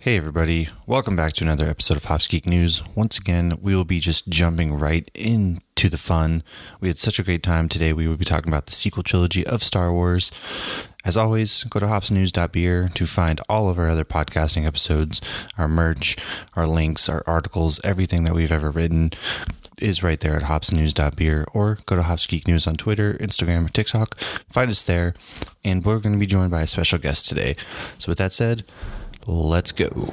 Hey everybody, welcome back to another episode of Hops Geek News. Once again, we will be just jumping right into the fun. We had such a great time today. We will be talking about the sequel trilogy of Star Wars. As always, go to hopsnews.beer to find all of our other podcasting episodes, our merch, our links, our articles, everything that we've ever written is right there at hopsnews.beer, or go to Hops Geek News on Twitter, Instagram, or TikTok. Find us there, and we're going to be joined by a special guest today. So with that said, let's go.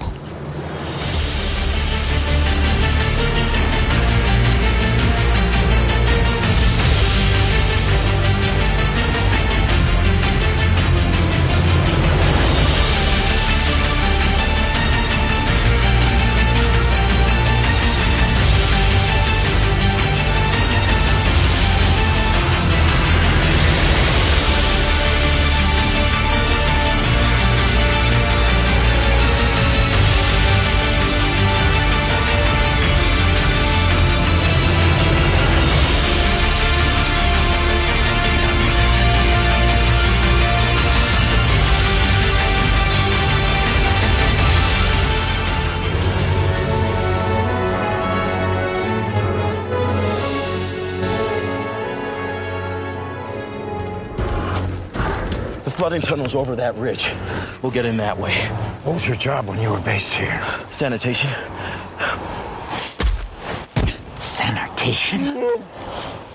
Flooding tunnels over that ridge. We'll get in that way. What was your job when you were based here? Sanitation. Sanitation?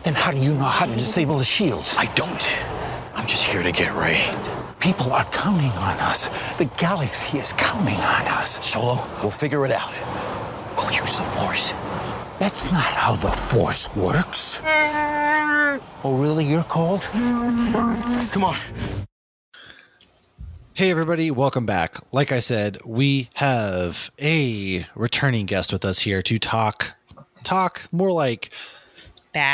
Then how do you know how to disable the shields? I don't. I'm just here to get Rey. People are counting on us. The galaxy is counting on us. Solo, we'll figure it out. We'll use the Force. That's not how the Force works. Oh, really? You're cold? Come on. Hey everybody, welcome back. Like I said, we have a returning guest with us here to talk more like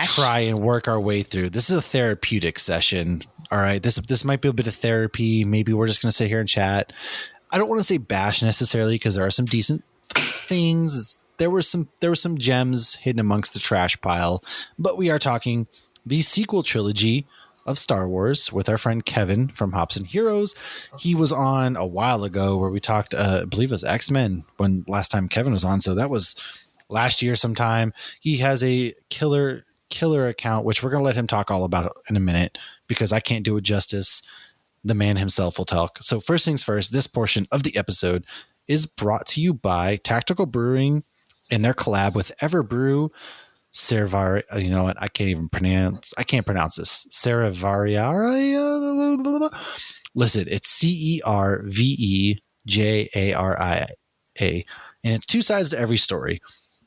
try and work our way through. This is a therapeutic session. All right. This might be a bit of therapy. Maybe we're just going to sit here and chat. I don't want to say bash necessarily, because there are some decent things. There were some gems hidden amongst the trash pile, but we are talking the sequel trilogy of Star Wars with our friend Kevin from Hopsnheroes. He was on a while ago where we talked, I believe it was X-Men when last time Kevin was on. So that was last year sometime. He has a killer account, which we're going to let him talk all about in a minute, because I can't do it justice. The man himself will talk. So first things first, this portion of the episode is brought to you by Tactical Brewing and their collab with Everbrew. Cervaria, you know what? I can't pronounce this. Cervaria. Listen, it's Cervejaria, and it's two sides to every story.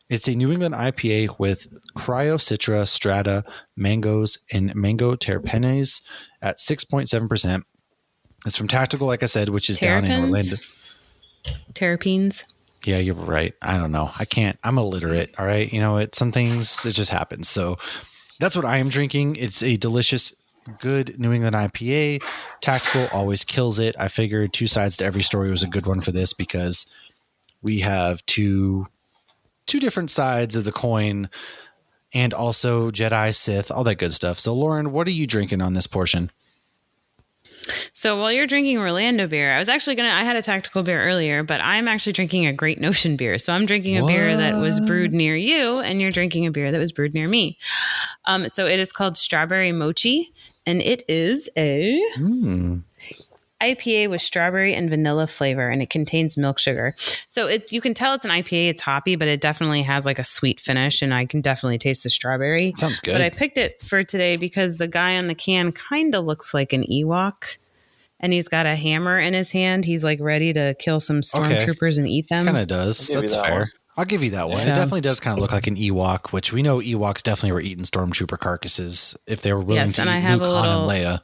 It's a New England IPA with Cryo Citra, Strata, mangoes, and mango terpenes at 6.7%. It's from Tactical, like I said, which is down in Orlando. Terpenes. Yeah, you're right. I don't know. I'm illiterate. All right. You know, some things, it just happens. So that's what I am drinking. It's a delicious, good New England IPA. Tactical always kills it. I figured two sides to every story was a good one for this, because we have two different sides of the coin, and also Jedi, Sith, all that good stuff. So Lauren, what are you drinking on this portion? So while you're drinking Orlando beer, I had a tactical beer earlier, but I'm actually drinking a Great Notion beer. So I'm drinking a beer that was brewed near you, and you're drinking a beer that was brewed near me. So it is called Strawberry Mochi, and it is a IPA with strawberry and vanilla flavor, and it contains milk sugar. So you can tell it's an IPA, it's hoppy, but it definitely has like a sweet finish, and I can definitely taste the strawberry. Sounds good. But I picked it for today because the guy on the can kind of looks like an Ewok, and he's got a hammer in his hand. He's like ready to kill some stormtroopers and eat them. Kind of does. That's fair. I'll give you that one. So, it definitely does kind of look like an Ewok, which we know Ewoks definitely were eating stormtrooper carcasses if they were willing to eat Luke, Han, and Leia.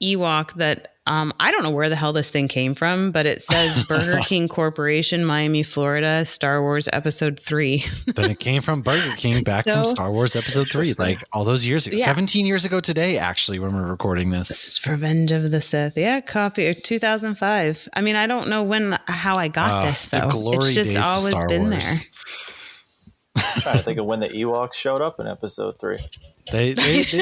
Ewok that I don't know where the hell this thing came from, but it says Burger King Corporation, Miami, Florida, Star Wars Episode 3. Then it came from Burger King back from Star Wars Episode 3, like all those years ago. Yeah. 17 years ago today, actually, when we're recording this. This is Revenge of the Sith. Yeah, copy 2005. I mean, I don't know how I got this, though. The glory it's just days always of Star been Wars. there. I'm trying to think of when the Ewoks showed up in episode 3. They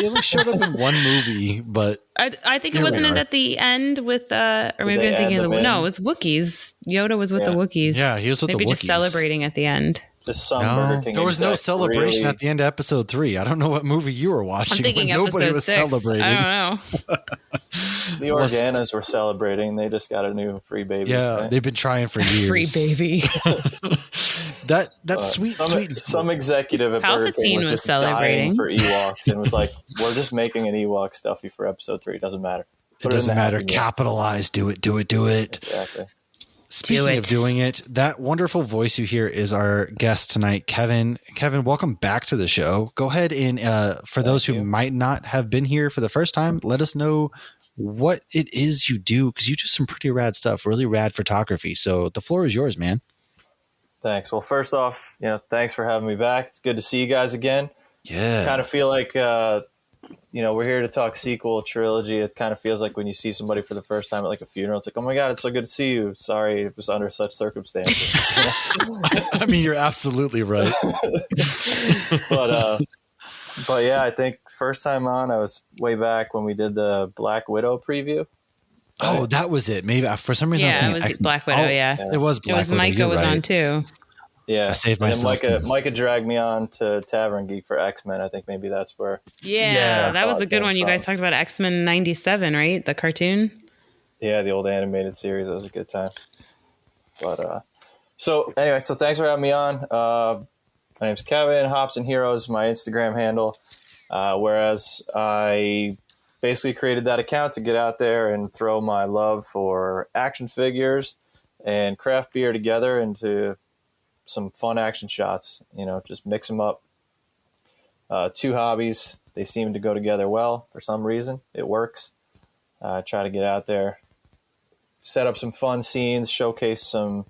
only showed up in one movie, but I think it wasn't it at the end with or maybe they I'm thinking add of them no, in? it was Wookiees. Yoda was with the Yeah. Wookiees. Yeah, he was with maybe the just Wookiees. celebrating at the end. Just some Burger King there was no exec celebration really- at the end of episode 3. I don't know what movie you were watching. I'm thinking when nobody episode was 6. celebrating. I don't know. The Organas were celebrating. They just got a new free baby. Yeah, right? they've been trying for years. Free baby. that sweet. Some executive at Burger King Palpatine was was just celebrating. dying for Ewoks and was like, "We're just making an Ewok stuffy for episode 3. It doesn't matter. It doesn't matter. Happy Meal." Capitalize. Do it. Exactly. Speaking of doing it, that wonderful voice you hear is our guest tonight, Kevin. Kevin, welcome back to the show. Go ahead and for those who might not have been here for the first time, let us know what it is you do, because you do some pretty rad stuff, really rad photography. So the floor is yours, man. Thanks. Well, first off, thanks for having me back. It's good to see you guys again. Yeah. Kind of feel like, we're here to talk sequel trilogy. It kind of feels like when you see somebody for the first time at like a funeral, it's like, oh my God, it's so good to see you. Sorry, it was under such circumstances. I mean, you're absolutely right. But yeah, I think first time on, I was way back when we did the Black Widow preview. Oh, that was it. Maybe for some reason I was Yeah, it thinking was Black Widow. Yeah, it was Black Widow. Micah You're was right. on too. Yeah, I saved and myself. Micah dragged me on to Tavern Geek for X-Men. I think maybe that's where. Yeah, that was a good came one. You guys from. talked about X-Men 97, right? The cartoon. Yeah, the old animated series. That was a good time. But so anyway, so thanks for having me on. My name's Kevin. Hopsnheroes, my Instagram handle. Whereas I basically created that account to get out there and throw my love for action figures and craft beer together into some fun action shots. Just mix them up. 2 hobbies. They seem to go together well for some reason. It works. Try to get out there, set up some fun scenes, showcase some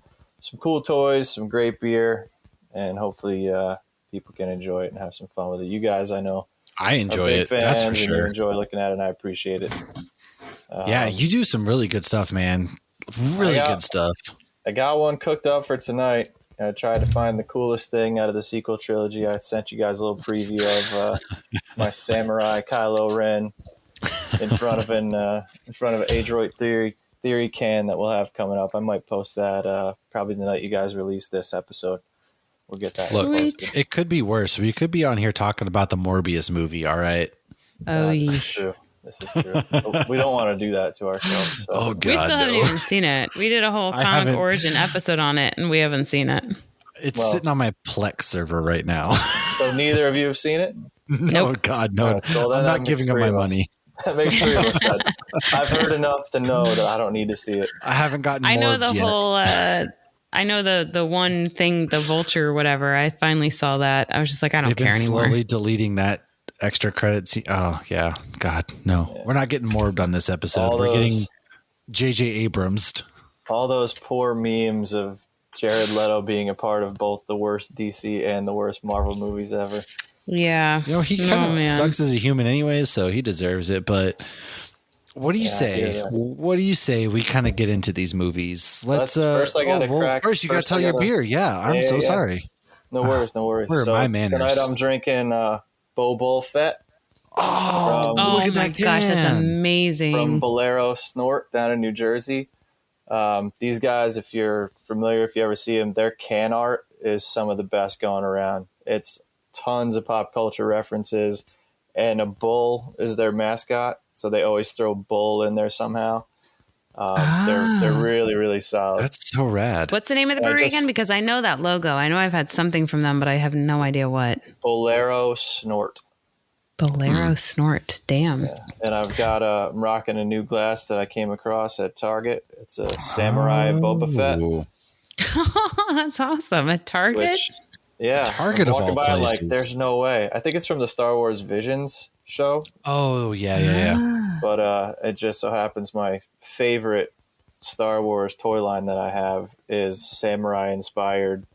cool toys, some great beer, and hopefully people can enjoy it and have some fun with it. You guys, I know, I enjoy big it. fans, That's for and you sure. enjoy looking at it, and I appreciate it. Yeah, you do some really good stuff, man. Really good stuff. I got one cooked up for tonight. I tried to find the coolest thing out of the sequel trilogy. I sent you guys a little preview of my samurai Kylo Ren in front of an Adroit Theory can that we'll have coming up. I might post that probably the night you guys release this episode. We'll get that. Look, posted. it could be worse. We could be on here talking about the Morbius movie. All right. Oh, This is yeah. true. This is true. We don't want to do that to ourselves. So. Oh God, We still haven't no. even seen it. We did a whole I comic haven't. origin episode on it, and we haven't seen it. It's Well- sitting on my Plex server right now. So neither of you have seen it? No, God, no. All right, so then I'm that not makes giving up 3 my of us. money. That makes 3 of us. Then. I've heard enough to know that I don't need to see it. I haven't gotten. I know morbed the yet. whole. I know the one thing, the vulture, whatever. I finally saw that. I was just like, I don't They've been care anymore. slowly deleting that extra credit scene. Oh yeah, God, no. We're not getting morbed on this episode. All We're getting those- J.J. Abrams. All those poor memes of Jared Leto being a part of both the worst DC and the worst Marvel movies ever. Yeah. You know, he Oh, kind of man. sucks as a human anyways, so he deserves it. But what do you Yeah, I hear say? that. What do you say we kind of get into these movies? Let's First I gotta crack- first you got to first tell I your gotta- beer. Yeah, I'm Yeah, so yeah. sorry. No worries, no worries. Where are So my manners? tonight I'm drinking Bo Fett Oh, From- look Oh at my that gosh, that's can. amazing. from Bolero Snort down in New Jersey. These guys, if you're familiar, if you ever see them, their can art is some of the best going around. It's tons of pop culture references, and a bull is their mascot, so they always throw bull in there somehow. They're really, really solid. That's so rad. What's the name of the I brewery just- again? Because I know that logo. I know I've had something from them, but I have no idea what. Bolero Snort. Bolero Snort. Damn. And I've got I'm rocking a new glass that I came across at Target. It's a Samurai Boba Fett. Ooh. That's awesome. At Target? Which, yeah, Target I'm of walking all by, I'm places. like, there's no way. I think it's from the Star Wars Visions show, Oh yeah. but it just so happens my favorite Star Wars toy line that I have is samurai inspired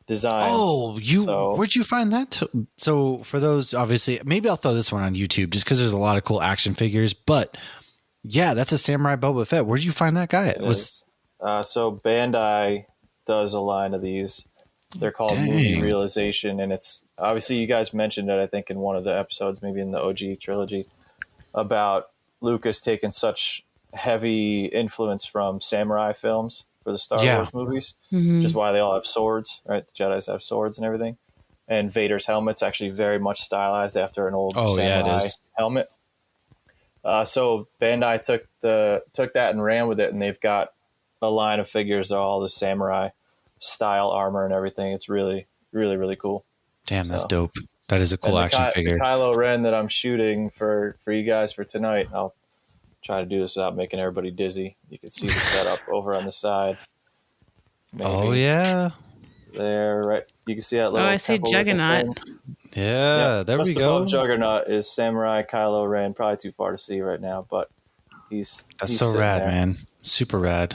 designs. Oh, So- where'd you find that? So for those, obviously, maybe I'll throw this one on YouTube just because there's a lot of cool action figures. But yeah, that's a Samurai Boba Fett. Where'd you find that guy? It is. So Bandai does a line of these. They're called movie realization, and it's obviously you guys mentioned it. I think in one of the episodes, maybe in the OG trilogy, about Lucas taking such heavy influence from samurai films for the Star Wars movies, which is why they all have swords, right? The Jedis have swords and everything. And Vader's helmet's actually very much stylized after an old samurai helmet. So Bandai took that and ran with it, and they've got a line of figures of all the samurai style armor and everything. It's really, really, really cool. Damn, that's dope. That is a cool action figure. The Kylo Ren that I'm shooting for you guys for tonight, I'll try to do this without making everybody dizzy. You can see the setup over on the side. Maybe. Oh, yeah. There, right. You can see that little I see Juggernaut. Yeah, there we go. Above Juggernaut is Samurai Kylo Ren. Probably too far to see right now, but he's so rad, man. Super rad.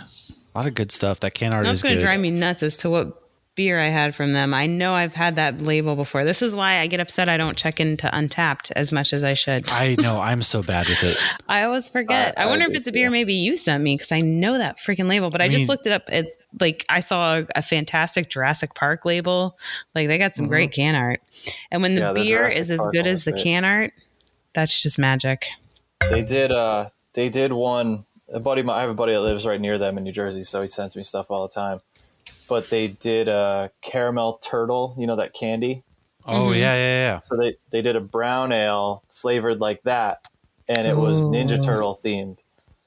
A lot of good stuff. That can art is good. That's going to drive me nuts as to what beer I had from them. I know I've had that label before. This is why I get upset I don't check into Untapped as much as I should. I know. I'm so bad with it. I always forget. I wonder if it's a beer maybe you sent me, because I know that freaking label, but I just looked it up. It's like I saw a fantastic Jurassic Park label. Like they got some great can art. And when the beer is as good as the can art, that's just magic. They did one. I have a buddy that lives right near them in New Jersey, so he sends me stuff all the time. But they did a caramel turtle, you know, that candy. Oh, yeah. So they did a brown ale flavored like that, and it was Ninja Turtle themed.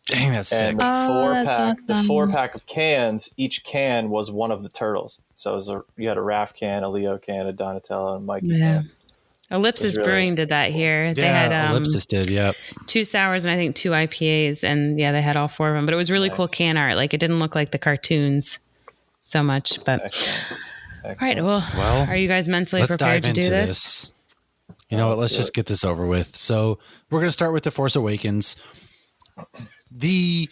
Dang, that's sick. And the 4-pack of cans, each can was one of the turtles. So you had a Raph can, a Leo can, a Donatello, and a Mikey can. Ellipsis Brewing did that here. Yeah, they had Ellipsis did, yep. 2 sours and I think 2 IPAs, and they had all 4 of them. But it was really cool can art. Like it didn't look like the cartoons so much, but Excellent. All right. Well, are you guys mentally prepared to do this? You know what? Let's just get this over with. So we're going to start with The Force Awakens. The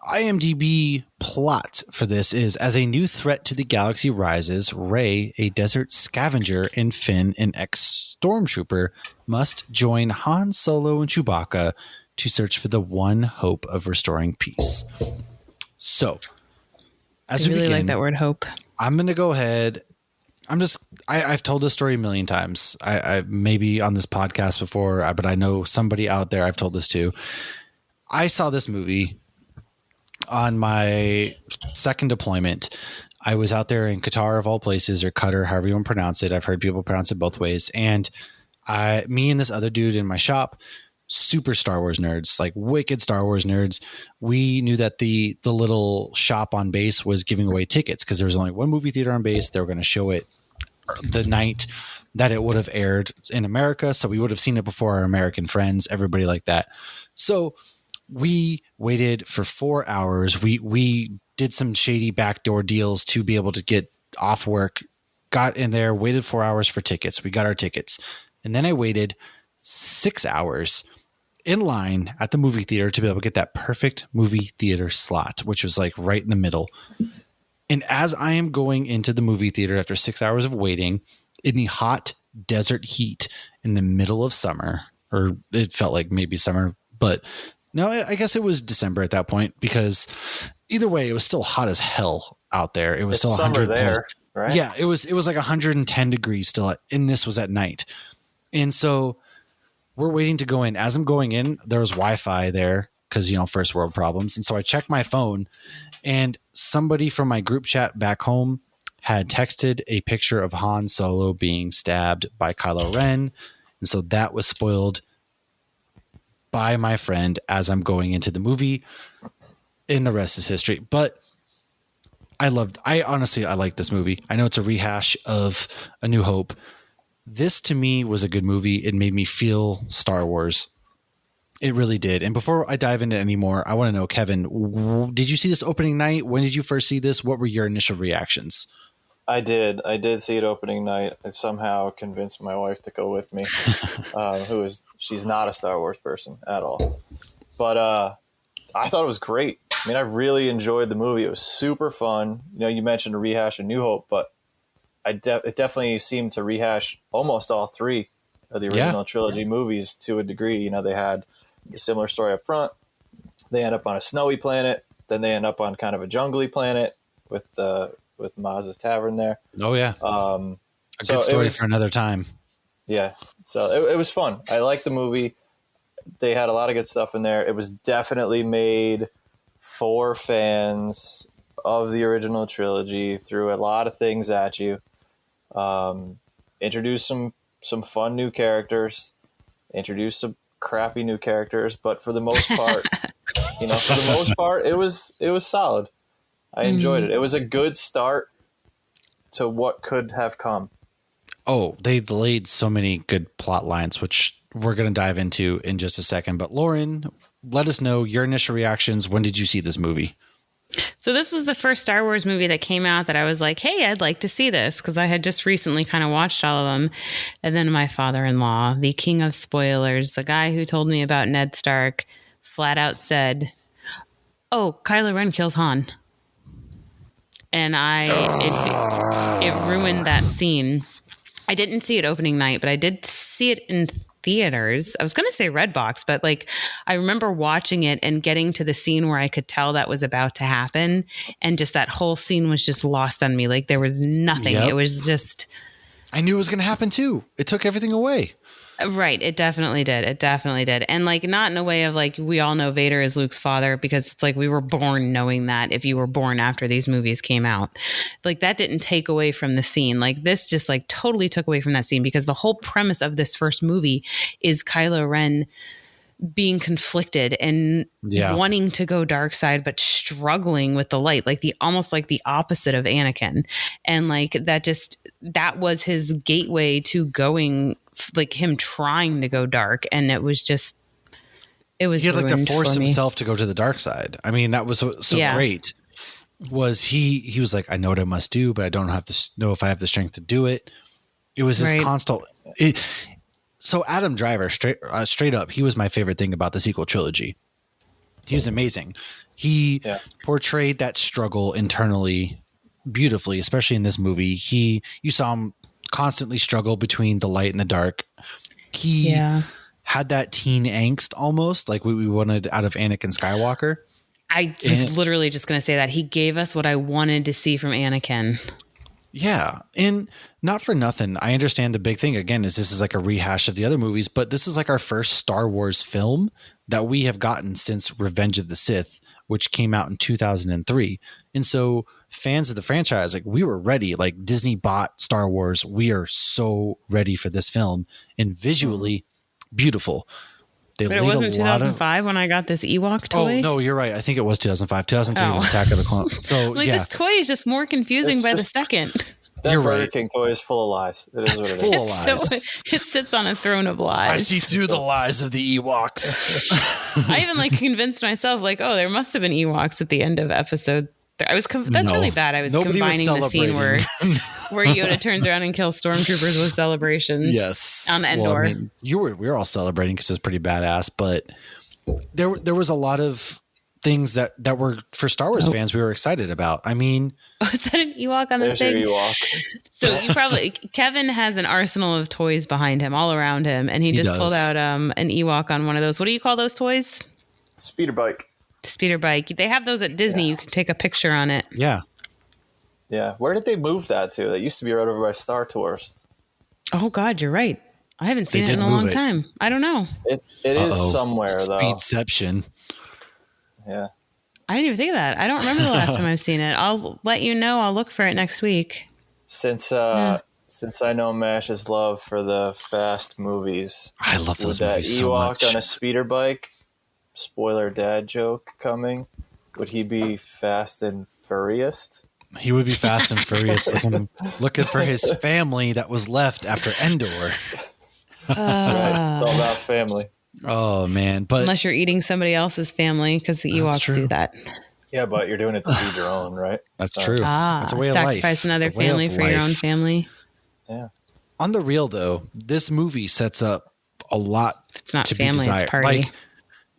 IMDb plot for this is: as a new threat to the galaxy rises, Rey, a desert scavenger, and Finn, an ex-stormtrooper, must join Han Solo and Chewbacca to search for the one hope of restoring peace. So, as we begin, like that word hope. I'm going to go ahead. I've told this story a million times. I maybe on this podcast before, but I know somebody out there I've told this to. I saw this movie on my second deployment. I was out there in Qatar of all places, or Qatar, however you want to pronounce it. I've heard people pronounce it both ways. And me and this other dude in my shop, super Star Wars nerds, like wicked Star Wars nerds. We knew that the little shop on base was giving away tickets because there was only one movie theater on base. They were going to show it the night that it would have aired in America. So we would have seen it before our American friends, everybody like that. So we waited for 4 hours. We did some shady backdoor deals to be able to get off work, got in there, waited 4 hours for tickets. We got our tickets. And then I waited 6 hours in line at the movie theater to be able to get that perfect movie theater slot, which was like right in the middle. And as I am going into the movie theater after 6 hours of waiting in the hot desert heat in the middle of summer, or it felt like maybe summer, but no, I guess it was December at that point, because either way, it was still hot as hell out there. It was still 100 there, right? Yeah, it was like 110 degrees still, and this was at night. And so we're waiting to go in. As I'm going in, there was Wi-Fi there because, first world problems. And so I checked my phone, and somebody from my group chat back home had texted a picture of Han Solo being stabbed by Kylo Ren. And so that was spoiled by my friend as I'm going into the movie, and the rest is history. But I like this movie. I know it's a rehash of A New Hope. This to me was a good movie. It made me feel Star Wars. It really did. And before I dive into any more, I want to know, Kevin, did you see this opening night? When did you first see this? What were your initial reactions? I did see it opening night. I somehow convinced my wife to go with me, she's not a Star Wars person at all. But I thought it was great. I mean, I really enjoyed the movie. It was super fun. You mentioned a rehash of New Hope, but it definitely seemed to rehash almost all 3 of the original trilogy movies to a degree. They had a similar story up front. They end up on a snowy planet. Then they end up on kind of a jungly planet with with Maz's Tavern there. Oh yeah, a good story for another time. Yeah, so it was fun. I liked the movie. They had a lot of good stuff in there. It was definitely made for fans of the original trilogy. Threw a lot of things at you. Introduced some fun new characters. Introduced some crappy new characters, but for the most part, it was solid. I enjoyed it. It was a good start to what could have come. Oh, they laid so many good plot lines, which we're going to dive into in just a second. But Lauren, let us know your initial reactions. When did you see this movie? So this was the first Star Wars movie that came out that I was like, hey, I'd like to see this, because I had just recently kind of watched all of them. And then my father-in-law, the king of spoilers, the guy who told me about Ned Stark, flat out said, oh, Kylo Ren kills Han. And it ruined that scene. I didn't see it opening night, but I did see it in theaters. I was going to say Redbox, but like I remember watching it and getting to the scene where I could tell that was about to happen, and just that whole scene was just lost on me. Like there was nothing. Yep. It was just, I knew it was going to happen too. It took everything away. Right. It definitely did. It definitely did. And like, not in a way of like, we all know Vader is Luke's father, because it's like we were born knowing that if you were born after these movies came out. Like that didn't take away from the scene. Like this just like totally took away from that scene, because the whole premise of this first movie is Kylo Ren being conflicted and wanting to go dark side, but struggling with the light, like almost like the opposite of Anakin. And like that was his gateway to going, like him trying to go dark. And it was he had like to force himself to go to the dark side. I mean, that was so great. Was he was like, I know what I must do, but I don't have to know if I have the strength to do it. It was his constant. So Adam Driver, straight up, he was my favorite thing about the sequel trilogy. He was amazing. He portrayed that struggle internally beautifully, especially in this movie. You saw him constantly struggle between the light and the dark. He had that teen angst almost, like we wanted out of Anakin Skywalker. I was literally just going to say that. He gave us what I wanted to see from Anakin. Yeah. And not for nothing, I understand the big thing, again, is this is like a rehash of the other movies, but this is like our first Star Wars film that we have gotten since Revenge of the Sith, which came out in 2003. And so fans of the franchise, like we were ready, like Disney bought Star Wars. We are so ready for this film, and visually beautiful. But it wasn't 2005 when I got this Ewok toy? Oh, no, you're right. I think it was 2005. 2003 was Attack of the Clones. So, like, this toy is just more confusing by the second. That Burger King toy is full of lies. It is what it is. Full of lies. So it sits on a throne of lies. I see through the lies of the Ewoks. I even like convinced myself, like, oh, there must have been Ewoks at the end of episode. That's really bad. I was combining the scene where Yoda turns around and kills stormtroopers with celebrations. Yes, on Endor. Well, I mean, we were all celebrating because it was pretty badass. But there was a lot of things that were for Star Wars fans we were excited about. I mean, is that an Ewok on the thing? Ewok. So Kevin has an arsenal of toys behind him, all around him, and he just pulled out an Ewok on one of those. What do you call those toys? Speeder bike. They have those at Disney. You can take a picture on it. Yeah. Where did they move that to? That used to be right over by Star Tours. Oh God, you're right. I haven't seen it in a long time. I don't know. It is somewhere though. Speedception. Yeah. I didn't even think of that. I don't remember the last time I've seen it. I'll let you know. I'll look for it next week. Since I know Mash's love for the fast movies, I love those movies so much. Ewok on a speeder bike. Spoiler dad joke coming. Would he be fast and furious? He would be fast and furious looking for his family that was left after Endor. That's right. It's all about family. Oh, man. But unless you're eating somebody else's family, because the Ewoks do that. Yeah, but you're doing it to feed your own, right? That's true. That's a way of life. Sacrifice another family for your own family. Yeah. On the real, though, this movie sets up a lot it's not to family, be desired. It's party.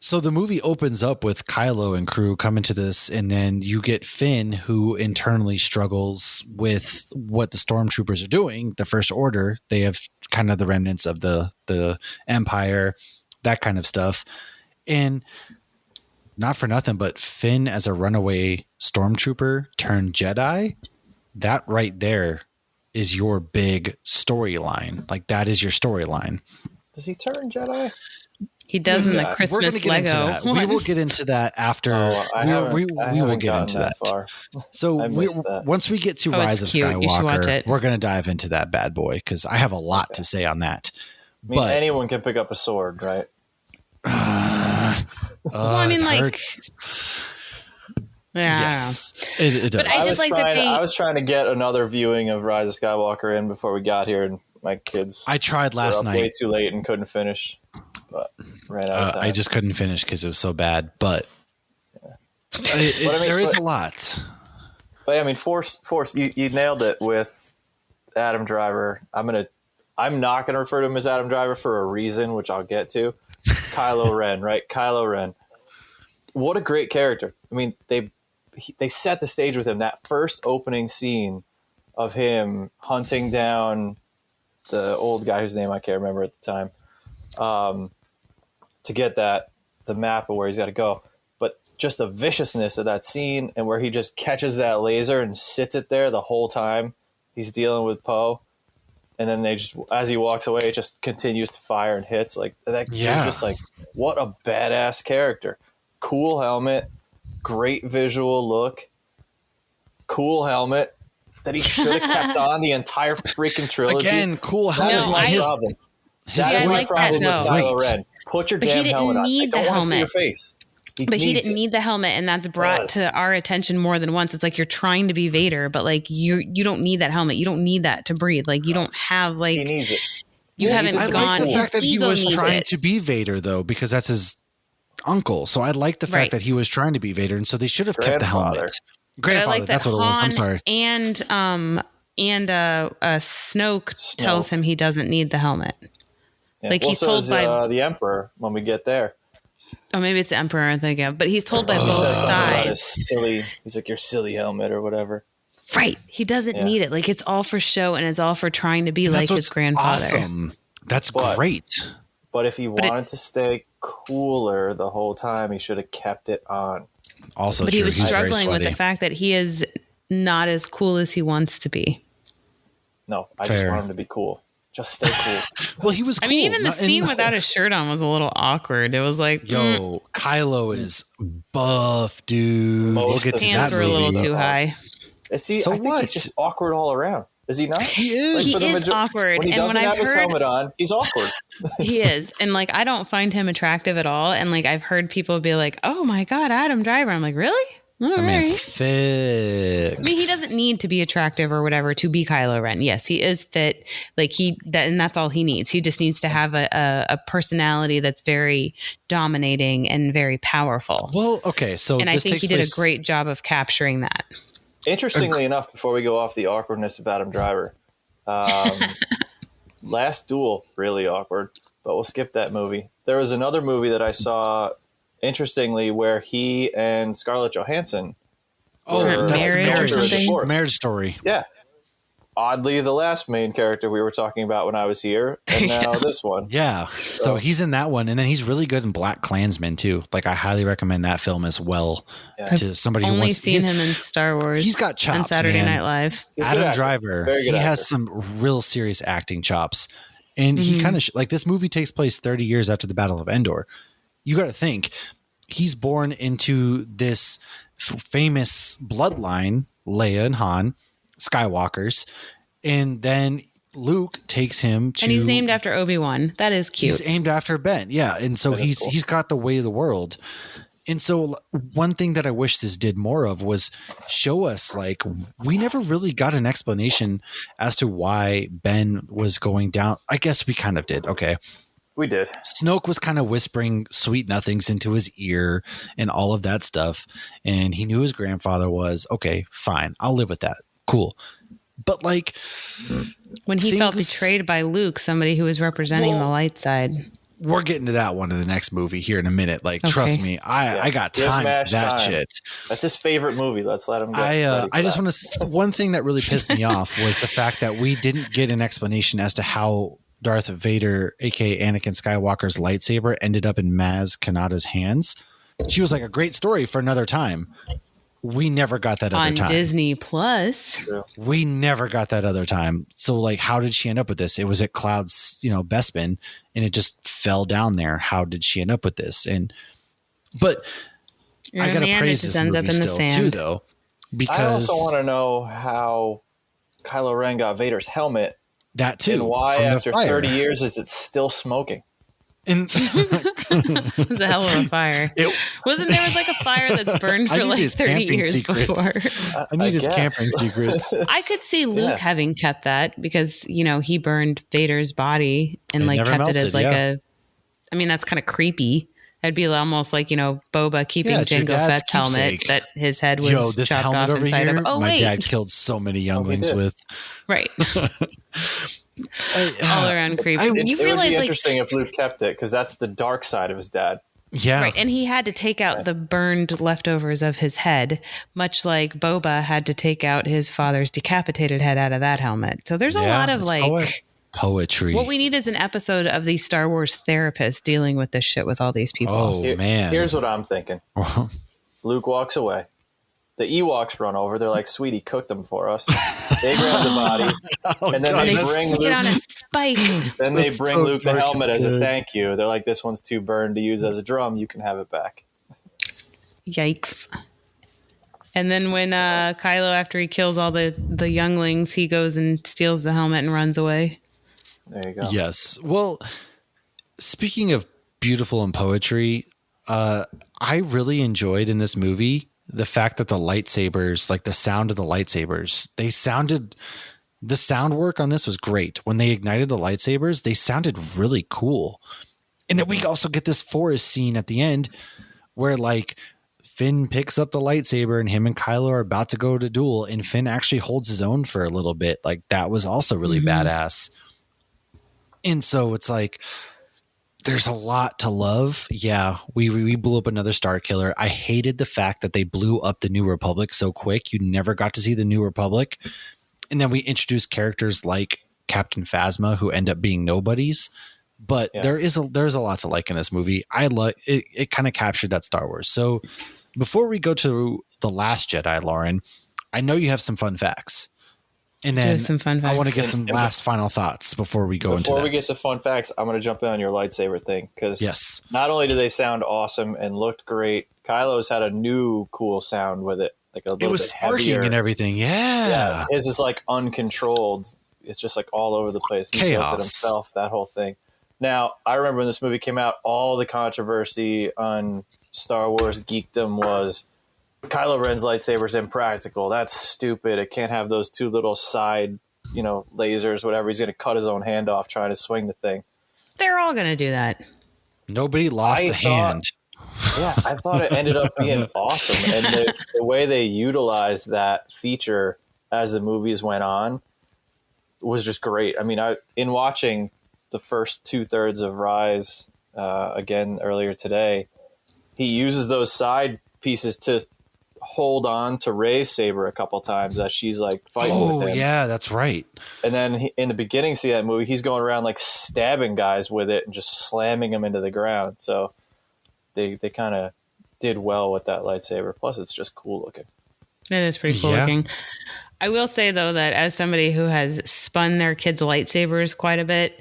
So the movie opens up with Kylo and crew coming to this, and then you get Finn, who internally struggles with what the stormtroopers are doing, the First Order. They have kind of the remnants of the Empire, that kind of stuff. And not for nothing, but Finn as a runaway stormtrooper turned Jedi that right there is your big storyline. Like that is your storyline. Does he turn Jedi? He does in the We're Christmas going to get Lego into that. one. We will get into that after. I we will get into that. Far. So once we get to Rise of Skywalker, we're going to dive into that bad boy because I have a lot to say on that. I mean, anyone can pick up a sword, right? I mean, like, hurts. Yeah, yes, it does. But I was trying to get another viewing of Rise of Skywalker in before we got here, and my kids. I tried last night. Way too late and couldn't finish. But ran out of time. I just couldn't finish because it was so bad. But, there is a lot. But I mean, Force. You nailed it with Adam Driver. I'm not gonna refer to him as Adam Driver for a reason, which I'll get to. Kylo Ren, right? Kylo Ren. What a great character. I mean, they set the stage with him. That first opening scene of him hunting down the old guy whose name I can't remember at the time. To get the map of where he's got to go. But just the viciousness of that scene and where he just catches that laser and sits it there the whole time he's dealing with Poe. And then as he walks away, it just continues to fire and hits like that. Yeah. Just like, what a badass character. Cool helmet, great visual look, cool helmet that he should have kept on the entire freaking trilogy. Again, cool helmet. That is my problem. That is my problem with Kylo Ren. Put your damn helmet on. I don't want to see your face. But he didn't need the helmet, and that's brought to our attention more than once. It's like you're trying to be Vader, but like you don't need that helmet. You don't need that to breathe. Like you don't have like he needs it. You haven't gone. I like the fact that he was trying to be Vader though, because that's his uncle. So I like the fact that he was trying to be Vader, and so they should have kept the helmet. Grandfather, that's what it was. I'm sorry. And Snoke tells him he doesn't need the helmet. Yeah. Like he's told by the Emperor when we get there. Oh, maybe it's the Emperor I'm thinking of, but he's told by both sides. He's like your silly helmet or whatever. Right. He doesn't need it. Like it's all for show and it's all for trying to be like his grandfather. Awesome. That's great. But if he wanted to stay cooler the whole time, he should have kept it on. Also, but he was struggling with the fact that he is not as cool as he wants to be. No, I just want him to be cool. Just stay cool. Well, he was cool. I mean, even the scene without his shirt on was a little awkward. It was like, Kylo is buff, dude. We'll get to that were a little too high. I think he's just awkward all around. Is he not? He is. He is awkward. When he doesn't have his helmet on, he's awkward. He is. And like, I don't find him attractive at all. And like, I've heard people be like, oh my God, Adam Driver. I'm like, really? All right. Man's thick. I mean, he doesn't need to be attractive or whatever to be Kylo Ren. Yes, he is fit. Like and that's all he needs. He just needs to have a personality that's very dominating and very powerful. Well, okay. So, and I think he did a great job of capturing that. Interestingly enough, before we go off the awkwardness of Adam Driver, Last Duel, really awkward, but we'll skip that movie. There was another movie that I saw, interestingly, where he and Scarlett Johansson that's the marriage story. Yeah. Oddly, the last main character we were talking about when I was here, and now this one. Yeah. So he's in that one, and then he's really good in Black Klansman too. Like I highly recommend that film as well to somebody who wants. I've only seen him in Star Wars. He's got chops. On Saturday Night Live. Adam Driver. He has some real serious acting chops, and he kind of like this movie takes place 30 years after the Battle of Endor. You got to think he's born into this famous bloodline, Leia and Han Skywalkers, and then Luke takes him to, and he's named after Obi-Wan. That is cute. He's named after Ben, and so he's got the way of the world. And so one thing that I wish this did more of was show us, like, we never really got an explanation as to why Ben was going down. I guess we kind of did. Okay. We did. Snoke was kind of whispering sweet nothings into his ear and all of that stuff. And he knew his grandfather was, okay, fine, I'll live with that. Cool. But like when he felt betrayed by Luke, somebody who was representing the light side. We're getting to that one in the next movie here in a minute. Like, trust me, I got time for that shit. That's his favorite movie. Let's let him go. I just want to, one thing that really pissed me off was the fact that we didn't get an explanation as to how Darth Vader, aka Anakin Skywalker's lightsaber, ended up in Maz Kanata's hands. She was like a great story for another time. we never got that other on time. Disney Plus. We never got that other time. So like, how did she end up with this? It was at Cloud's, Bespin, and it just fell down there. How did she end up with this? But I gotta praise this movie still too, though, because I also want to know how Kylo Ren got Vader's helmet. That too. And why after 30 years is it still smoking? It was a hell of a fire. There was like a fire that's burned for like 30 years secrets. before. I need his camping secrets. I could see Luke having kept that because, he burned Vader's body and like kept it as like I mean, that's kind of creepy. That'd be almost like, Boba keeping Jango Fett's helmet that his head was this chopped helmet off over inside here, of. Oh, my wait. dad killed so many younglings with. Right. All around creepy. It would be interesting if Luke kept it because that's the dark side of his dad. Yeah. Right. And he had to take out the burned leftovers of his head, much like Boba had to take out his father's decapitated head out of that helmet. So there's a lot of like poetry. What we need is an episode of the Star Wars therapists dealing with this shit with all these people. Oh, man. Here's what I'm thinking. Luke walks away. The Ewoks run over. They're like, "Sweetie, cooked them for us." They grab the body, and then they bring stick Luke it on a spike. Then they bring Luke the helmet as a thank you. They're like, "This one's too burned to use as a drum. You can have it back." Yikes! And then when Kylo, after he kills all the younglings, he goes and steals the helmet and runs away. There you go. Yes. Well, speaking of beautiful and poetry, I really enjoyed in this movie the fact that the lightsabers, like the sound of the lightsabers, the sound work on this was great. When they ignited the lightsabers, they sounded really cool. And then we also get this forest scene at the end where like Finn picks up the lightsaber and him and Kylo are about to go to duel, and Finn actually holds his own for a little bit. Like that was also really badass. And so it's like, there's a lot to love. Yeah, we blew up another Starkiller. I hated the fact that they blew up the New Republic so quick. You never got to see the New Republic. And then we introduced characters like Captain Phasma who end up being nobodies. But there's a lot to like in this movie. I love it. It kind of captured that Star Wars. So before we go to The Last Jedi, Lauren, I know you have some fun facts. And then I want to get some last final thoughts before we go into this. Before we get to fun facts, I'm going to jump in on your lightsaber thing because not only do they sound awesome and looked great, Kylo's had a new cool sound with it, like a little it was bit sparking heavier. And everything. Yeah, his is like uncontrolled. It's just like all over the place. He built it himself. That whole thing. Now, I remember when this movie came out, all the controversy on Star Wars geekdom was Kylo Ren's lightsaber's impractical. That's stupid. It can't have those two little side, lasers, whatever. He's going to cut his own hand off trying to swing the thing. They're all going to do that. Nobody lost a hand. Yeah, I thought it ended up being awesome. And the way they utilized that feature as the movies went on was just great. I mean, in watching the first 2/3 of Rise again earlier today, he uses those side pieces to hold on to Rey's saber a couple times as she's like fighting with him. Oh yeah, that's right. And then in the beginning, see that movie, he's going around like stabbing guys with it and just slamming them into the ground. So they kind of did well with that lightsaber. Plus, it's just cool looking. It is pretty cool looking. I will say though that as somebody who has spun their kids' lightsabers quite a bit,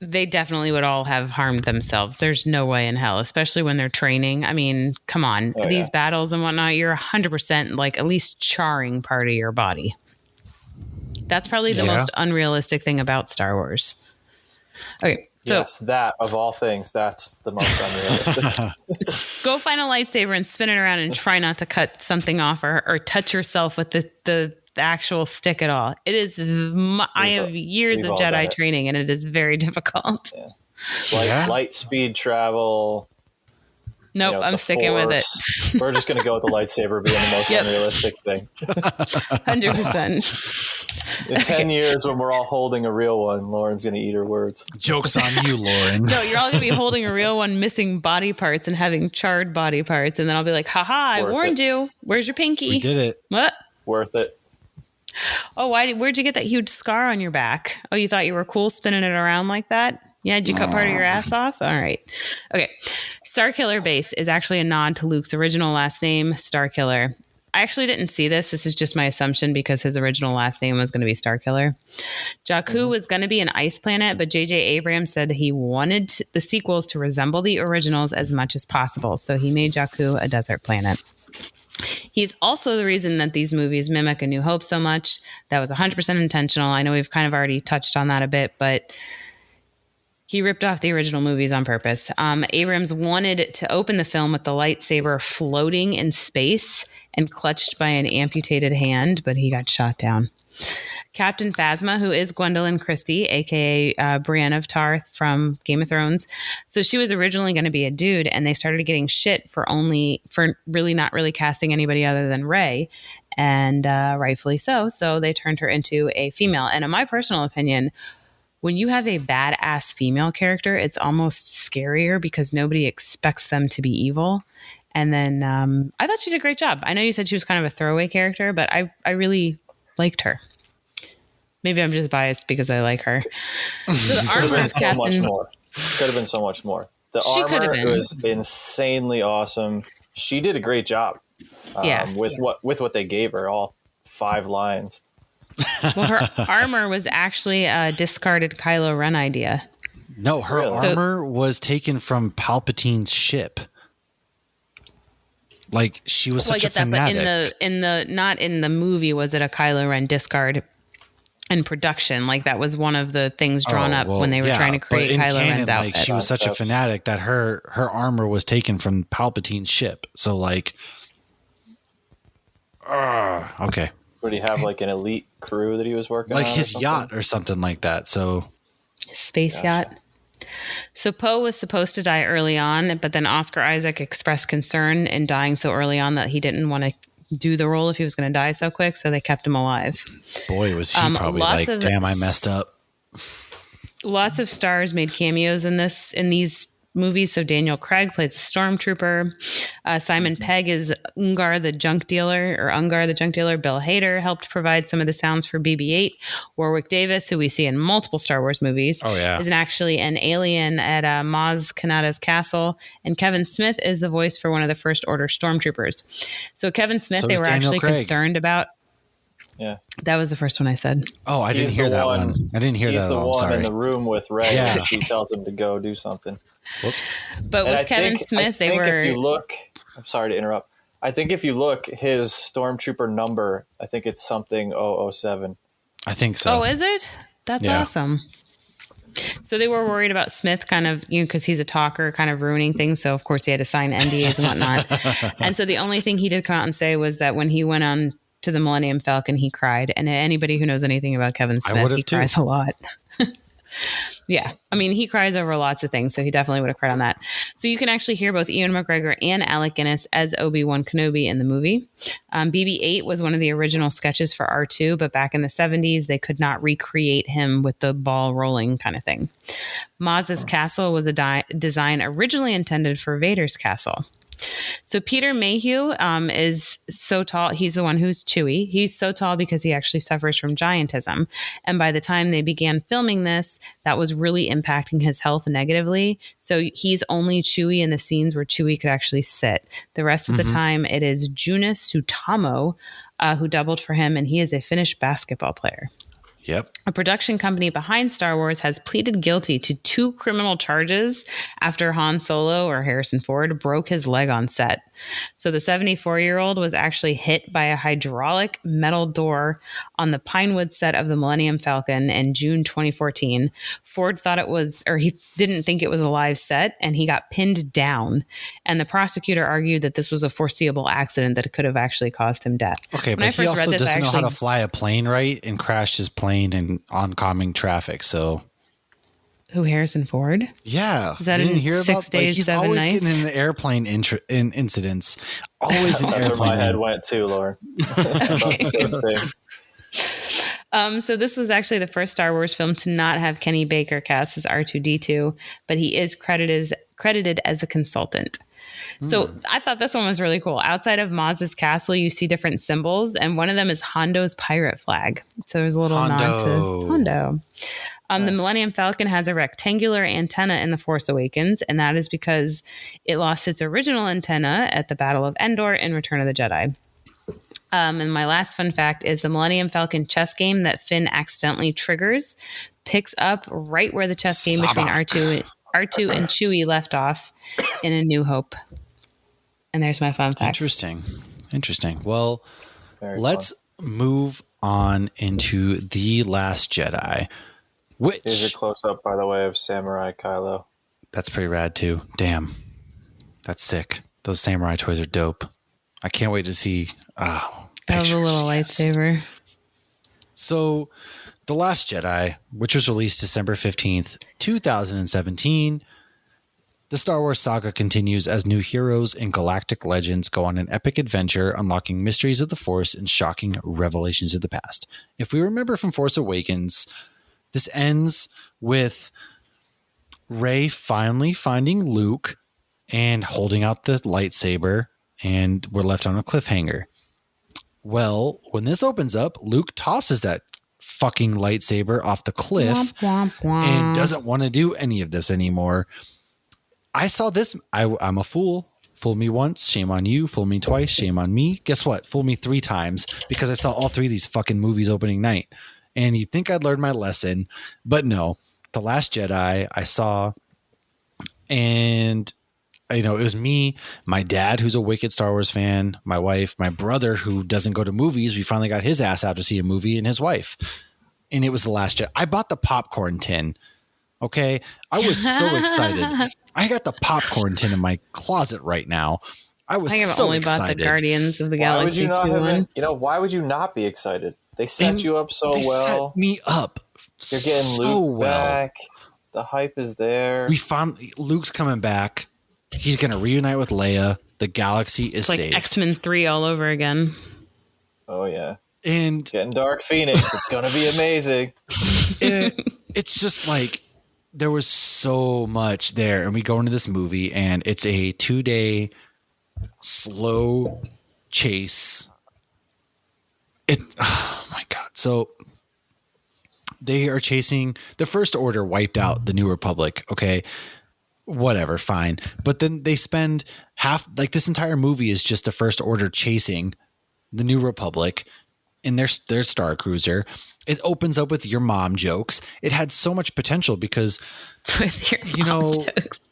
they definitely would all have harmed themselves. There's no way in hell, especially when they're training. I mean, come on. These battles and whatnot, you're 100% like at least charring part of your body. That's probably the most unrealistic thing about Star Wars. Okay. So yes, that of all things, that's the most unrealistic. Go find a lightsaber and spin it around and try not to cut something off or touch yourself with the actual stick at all. It is. I have years of Jedi training, and it is very difficult. Yeah. Light speed travel. Nope, I'm sticking with it. We're just going to go with the lightsaber being the most unrealistic thing. 100%. In 10 years, when we're all holding a real one, Lauren's going to eat her words. Joke's on you, Lauren. No, you're all going to be holding a real one, missing body parts and having charred body parts. And then I'll be like, haha, I warned you. Where's your pinky? We did it. What? Worth it. Oh, where'd you get that huge scar on your back? Oh, you thought you were cool spinning it around like that? Yeah, did you cut part of your ass off? All right. Okay. Starkiller Base is actually a nod to Luke's original last name, Starkiller. I actually didn't see this. This is just my assumption because his original last name was going to be Starkiller. Jakku was going to be an ice planet, but J.J. Abrams said he wanted the sequels to resemble the originals as much as possible. So he made Jakku a desert planet. He's also the reason that these movies mimic A New Hope so much. That was 100% intentional. I know we've kind of already touched on that a bit, but he ripped off the original movies on purpose. Abrams wanted to open the film with the lightsaber floating in space and clutched by an amputated hand, but he got shot down. Captain Phasma, who is Gwendolyn Christie, a.k.a. Brienne of Tarth from Game of Thrones. So she was originally going to be a dude, and they started getting shit for really not really casting anybody other than Rey, and rightfully so. So they turned her into a female. And in my personal opinion, when you have a badass female character, it's almost scarier because nobody expects them to be evil. And then I thought she did a great job. I know you said she was kind of a throwaway character, but I really liked her. Maybe I'm just biased because I like her. So the armor of so much more. Could have been so much more. The armor was insanely awesome. She did a great job. With what they gave her, all 5 lines. Well, her armor was actually a discarded Kylo Ren idea. No, her armor was taken from Palpatine's ship. Like, she was such a fanatic. But not in the movie was it a Kylo Ren discard in production. Like, that was one of the things drawn up when they were trying to create Kylo Ren's outfit. Like, she was such a fanatic that her armor was taken from Palpatine's ship. So, like, okay. Would he have like an elite crew that he was working on? Like his yacht or something like that. So, space yacht. So Poe was supposed to die early on, but then Oscar Isaac expressed concern in dying so early on that he didn't want to do the role if he was going to die so quick, so they kept him alive. Boy, was he probably like, damn, I messed up. Lots of stars made cameos in these movies. So Daniel Craig plays a stormtrooper. Simon Pegg is Ungar the junk dealer. Bill Hader helped provide some of the sounds for BB-8. Warwick Davis, who we see in multiple Star Wars movies, is actually an alien at Maz Kanata's castle. And Kevin Smith is the voice for one of the First Order stormtroopers. So Kevin Smith, they were actually concerned about. Yeah, that was the first one I said. Oh, I didn't hear that one. I didn't hear that. He's the one in the room with Rey. Yeah. She tells him to go do something. Whoops. But with Kevin Smith, they were. If you look, I'm sorry to interrupt. I think if you look, his stormtrooper number, I think it's something 007. I think so. Oh, is it? That's awesome. So they were worried about Smith kind of, because he's a talker, kind of ruining things. So, of course, he had to sign NDAs and whatnot. And so the only thing he did come out and say was that when he went on to the Millennium Falcon, he cried. And anybody who knows anything about Kevin Smith, he cries a lot. Yeah. I mean, he cries over lots of things, so he definitely would have cried on that. So you can actually hear both Ewan McGregor and Alec Guinness as Obi-Wan Kenobi in the movie. BB-8 was one of the original sketches for R2, but back in the 70s, they could not recreate him with the ball rolling kind of thing. Maz's castle was a design originally intended for Vader's castle. So Peter Mayhew is so tall. He's the one who's Chewie. He's so tall because he actually suffers from giantism. And by the time they began filming this, that was really impacting his health negatively. So he's only Chewie in the scenes where Chewie could actually sit. The rest of the time, it is Juna Sutamo who doubled for him, and he is a Finnish basketball player. Yep. A production company behind Star Wars has pleaded guilty to 2 criminal charges after Han Solo, or Harrison Ford, broke his leg on set. So the 74-year-old was actually hit by a hydraulic metal door on the Pinewood set of the Millennium Falcon in June 2014. Ford thought it was, or he didn't think it was a live set, and he got pinned down. And the prosecutor argued that this was a foreseeable accident that could have actually caused him death. Okay, but he also doesn't know how to fly a plane right and crashed his plane in oncoming traffic, so... Who, Harrison Ford? Yeah. Is that in 6 days, he's 7 always nights? getting in airplane incidents. Always in That's airplane. where my head went too, Lauren. So this was actually the first Star Wars film to not have Kenny Baker cast as R2-D2, but he is credited as a consultant. So I thought this one was really cool. Outside of Maz's castle, you see different symbols, and one of them is Hondo's pirate flag. So there's a little nod to Hondo. The Millennium Falcon has a rectangular antenna in The Force Awakens, and that is because it lost its original antenna at the Battle of Endor in Return of the Jedi. And my last fun fact is the Millennium Falcon chess game that Finn accidentally triggers picks up right where the chess game between R2 and Chewie left off in A New Hope. And there's my fun facts. Interesting. Well, let's move on into The Last Jedi. Here's a close-up, by the way, of Samurai Kylo. That's pretty rad, too. Damn. That's sick. Those samurai toys are dope. I can't wait to see pictures. A little lightsaber. So, The Last Jedi, which was released December 15th, 2017, the Star Wars saga continues as new heroes and galactic legends go on an epic adventure, unlocking mysteries of the Force and shocking revelations of the past. If we remember from Force Awakens, this ends with Rey finally finding Luke and holding out the lightsaber, and we're left on a cliffhanger. Well, when this opens up, Luke tosses that fucking lightsaber off the cliff and doesn't want to do any of this anymore. I saw this. I'm a fool. Fool me once, shame on you. Fool me twice, shame on me. Guess what? Fool me 3 times because I saw all 3 of these fucking movies opening night. And you'd think I'd learned my lesson, but no. The Last Jedi I saw, and it was me, my dad, who's a wicked Star Wars fan, my wife, my brother, who doesn't go to movies. We finally got his ass out to see a movie, and his wife. And it was The Last Jedi. I bought the popcorn tin. Okay. I was so excited. I got the popcorn tin in my closet right now. I was so only excited. Bought the Guardians of the Galaxy 2 one. Why would you not be excited? They set you up so well. Set me up. You're getting Luke back. The hype is there. We found Luke's coming back. He's going to reunite with Leia. The galaxy is like saved. X-Men 3 all over again. Oh, yeah. And getting Dark Phoenix. It's going to be amazing. It's just like there was so much there. And we go into this movie, and it's a 2-day slow chase. Oh, my God. So they are chasing the First Order, wiped out the New Republic. Okay. Whatever. Fine. But then they spend this entire movie is just the First Order chasing the New Republic in their Star Cruiser. It opens up with your mom jokes. It had so much potential because,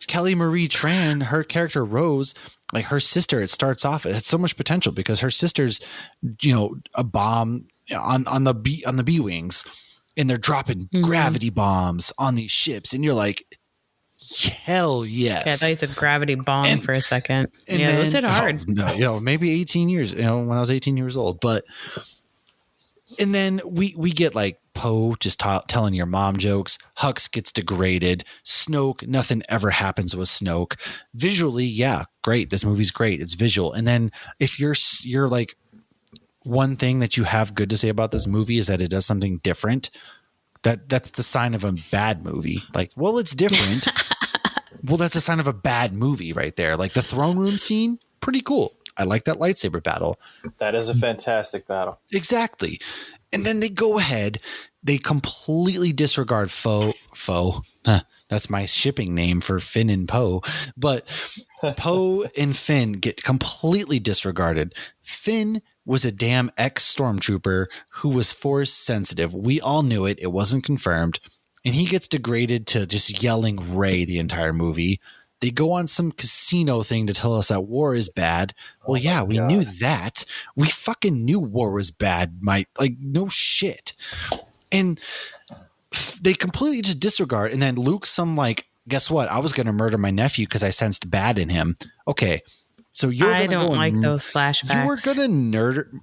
Kelly Marie Tran, her character Rose, like her sister, it starts off, it had so much potential because her sister's, a bomb on the B wings, and they're dropping gravity bombs on these ships. And you're like, hell yes. Yeah, I thought you said gravity bomb for a second. Yeah, those hit hard. No, maybe 18 years, when I was 18 years old. But, and then we get like Poe just telling your mom jokes. Hux gets degraded. Snoke, nothing ever happens with Snoke. Visually, yeah, great. This movie's great. It's visual. And then if you're like, one thing that you have good to say about this movie is that it does something different. That's the sign of a bad movie. Like, well, it's different. Well, that's a sign of a bad movie right there. Like the throne room scene, pretty cool. I like that lightsaber battle. That is a fantastic battle. Exactly. And then they go ahead. They completely disregard Foe. That's my shipping name for Finn and Poe. But Poe and Finn get completely disregarded. Finn was a damn ex-stormtrooper who was Force sensitive. We all knew it. It wasn't confirmed. And he gets degraded to just yelling Rey the entire movie. They go on some casino thing to tell us that war is bad. Well, yeah, we knew that. We fucking knew war was bad. No shit. And they completely just disregard. And then Luke's guess what? I was going to murder my nephew because I sensed bad in him. Okay. So I don't like those flashbacks. You were gonna murder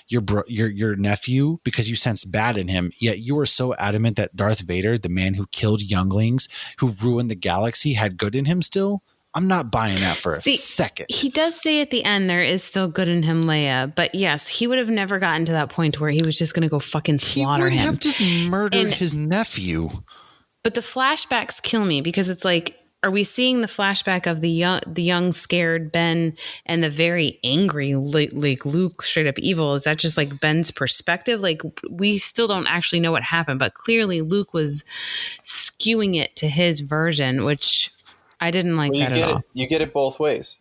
your nephew because you sensed bad in him. Yet you were so adamant that Darth Vader, the man who killed younglings, who ruined the galaxy, had good in him still. I'm not buying that for a second. He does say at the end there is still good in him, Leia. But yes, he would have never gotten to that point where he was just going to go fucking slaughter him. He would have just murdered his nephew. But the flashbacks kill me because it's like, are we seeing the flashback of the young scared Ben and the very angry like Luke straight up evil? Is that just like Ben's perspective? Like we still don't actually know what happened, but clearly Luke was skewing it to his version, which I didn't like that at all. You get it both ways.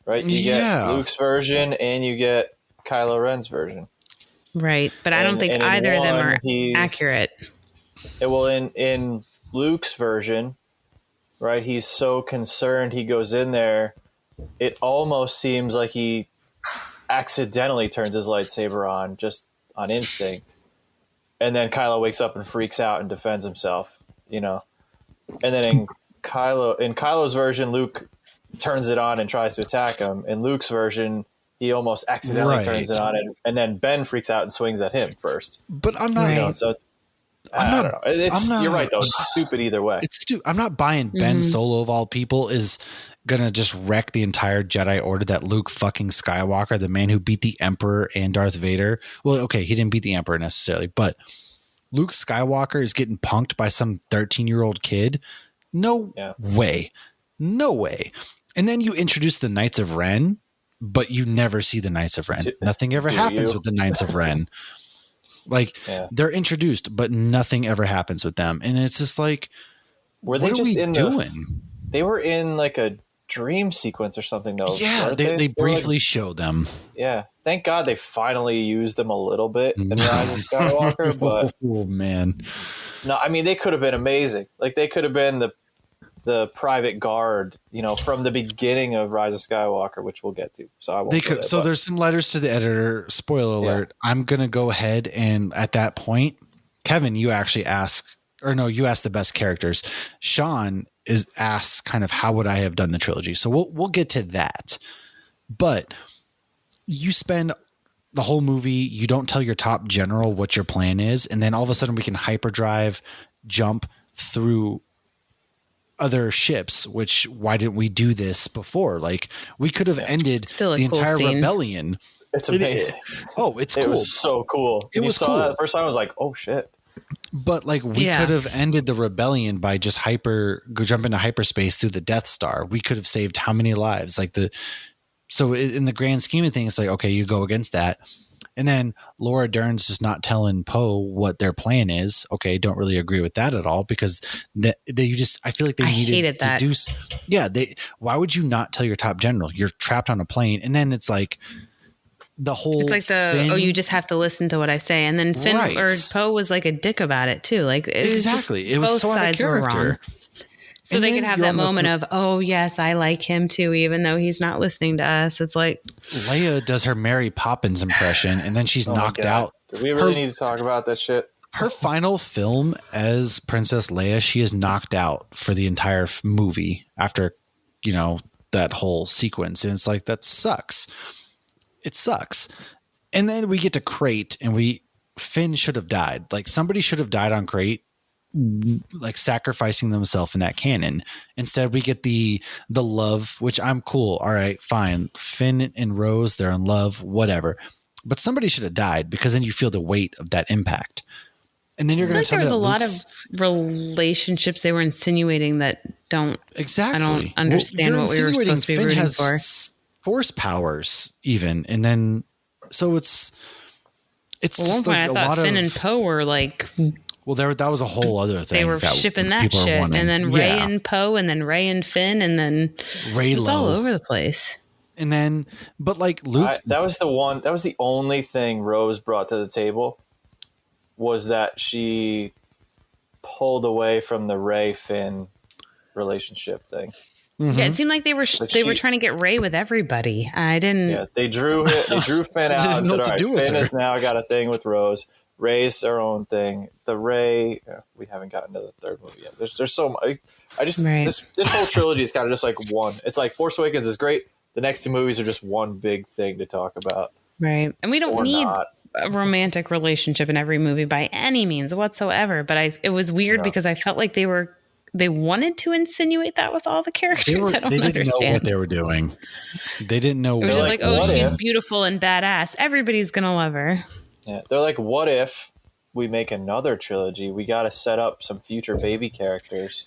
right? You get Luke's version and you get Kylo Ren's version. Right. But I don't think either of them are accurate. Well, in Luke's version, right, he's so concerned he goes in there, it almost seems like he accidentally turns his lightsaber on just on instinct. And then Kylo wakes up and freaks out and defends himself, you know. And then in Kylo's version, Luke turns it on and tries to attack him. In Luke's version, he almost accidentally turns it on, and then Ben freaks out and swings at him first. But I'm not. You know, so I don't know. You're right, though. It's stupid either way. It's stupid. I'm not buying Ben Solo, of all people, is gonna just wreck the entire Jedi Order. That Luke fucking Skywalker, the man who beat the Emperor and Darth Vader. Well, okay, he didn't beat the Emperor necessarily, but Luke Skywalker is getting punked by some 13-year-old kid. No way. No way. And then you introduce the Knights of Ren, but you never see the Knights of Ren. Nothing ever happens with the Knights of Ren. Like, they're introduced, but nothing ever happens with them. And it's just like, what are we doing? They were in like a dream sequence or something, though. Yeah, they briefly showed them. Yeah. Thank God they finally used them a little bit in Rise of Skywalker. But oh, man. No, I mean, they could have been amazing. Like, they could have been the private guard, you know, from the beginning of Rise of Skywalker, which we'll get to. So I won't. So there's some letters to the editor. Spoiler alert. I'm gonna go ahead and at that point, Kevin, you actually ask, or no, you ask the best characters. Sean asks kind of how would I have done the trilogy. So we'll get to that. But you spend the whole movie, you don't tell your top general what your plan is, and then all of a sudden we can hyperdrive, jump through other ships, which why didn't we do this before? Like, we could have ended the entire rebellion. It's amazing. It's cool. It was so cool. When you saw that the first time, I was like, oh shit. But like, we could have ended the rebellion by just jump into hyperspace through the Death Star. We could have saved how many lives? So in the grand scheme of things, it's like, okay, you go against that. And then Laura Dern's just not telling Poe what their plan is. Okay, don't really agree with that at all, because I feel like they needed to do. Yeah, why would you not tell your top general? You're trapped on a plane, and then it's like the whole. It's like Finn, you just have to listen to what I say, and then Finn or Poe was like a dick about it too. Like it was both so sides were wrong. So they could have that moment of, oh, yes, I like him too, even though he's not listening to us. It's like Leia does her Mary Poppins impression, and then she's knocked out. Do we really need to talk about that shit? Her final film as Princess Leia, she is knocked out for the entire movie after, that whole sequence. And it's like, that sucks. It sucks. And then we get to Crate, and Finn should have died. Like, somebody should have died on Crate, like sacrificing themselves in that canon. Instead, we get the love, which I'm cool. All right, fine. Finn and Rose, they're in love, whatever. But somebody should have died, because then you feel the weight of that impact. And then you're going to tell me there was a lot of relationships they were insinuating that don't exactly. I don't understand what we were supposed to be Finn rooting has for. Force powers, even, and then so it's at one point I thought Finn and Poe were like. Well, that was a whole other thing. They were shipping that shit, and then Rey and Poe, and then Rey and Finn, and then it was all over the place. And then, but like Luke, that was the only thing Rose brought to the table, was that she pulled away from the Rey Finn relationship thing. Mm-hmm. Yeah, it seemed like they were trying to get Rey with everybody. I didn't. Yeah, they drew Finn out and said, "All right, Finn has now got a thing with Rose. Rey's their own thing." The Rey, we haven't gotten to the third movie yet. There's so much. This whole trilogy is kind of just like one. It's like Force Awakens is great. The next two movies are just one big thing to talk about. Right, and we don't need a romantic relationship in every movie by any means whatsoever. But it was weird because I felt like they wanted to insinuate that with all the characters. I don't understand. They didn't know what they were doing. They didn't know. It was just like, oh, she's beautiful and badass. Everybody's gonna love her. Yeah, they're like, what if we make another trilogy? We got to set up some future baby characters.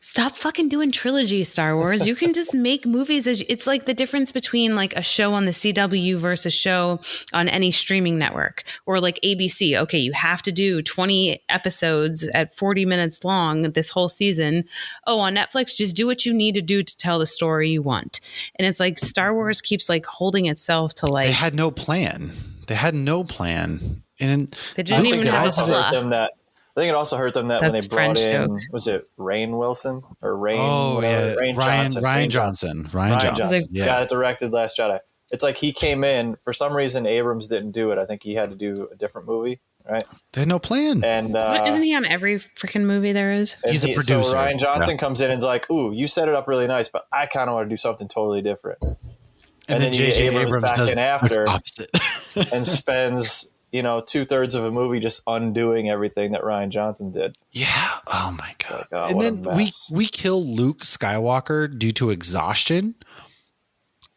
Stop fucking doing trilogy, Star Wars. You can just make movies. It's like the difference between like a show on the CW versus a show on any streaming network, or like ABC. Okay, you have to do 20 episodes at 40 minutes long this whole season. Oh, on Netflix, just do what you need to do to tell the story you want. And it's like Star Wars keeps like holding itself to like. They had no plan. And they didn't even have a plot. I think it also hurt them that when they brought in, was it Rainn Wilson or Rainn? Oh, yeah. Rian Johnson. The guy that directed Last Jedi. It's like he came in, for some reason, Abrams didn't do it. I think he had to do a different movie, right? They had no plan. And isn't he on every freaking movie there is? He's a producer. So Rian Johnson comes in and is like, ooh, you set it up really nice, but I kind of want to do something totally different. And then J.J. Abrams does the opposite. And spends... 2/3 of a movie just undoing everything that Rian Johnson did. Yeah. Oh my God. Like, and then we kill Luke Skywalker due to exhaustion.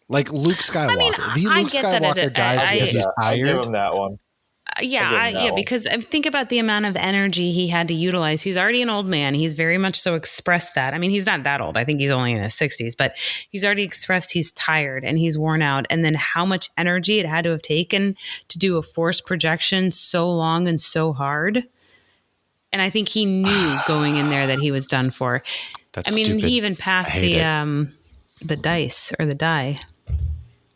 Like Luke Skywalker. Luke Skywalker dies because he's tired. I give him that one. Because think about the amount of energy he had to utilize. He's already an old man. He's very much so expressed that. I mean, he's not that old. I think he's only in his 60s, but he's already expressed he's tired and he's worn out. And then how much energy it had to have taken to do a force projection so long and so hard. And I think he knew going in there that he was done for. That's stupid. He even passed the dice or the die.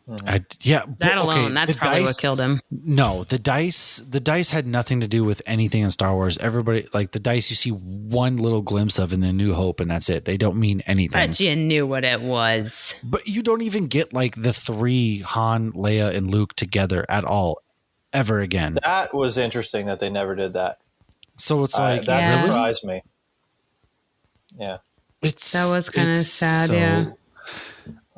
That alone, that's probably what killed him. No, the dice had nothing to do with anything in Star Wars. Everybody, like the dice you see one little glimpse of in the New Hope, and that's it. They don't mean anything. But you knew what it was. But you don't even get like the three, Han, Leia, and Luke together at all, ever again. That was interesting that they never did that. So it's like, that surprised me. Yeah. That was kind of sad,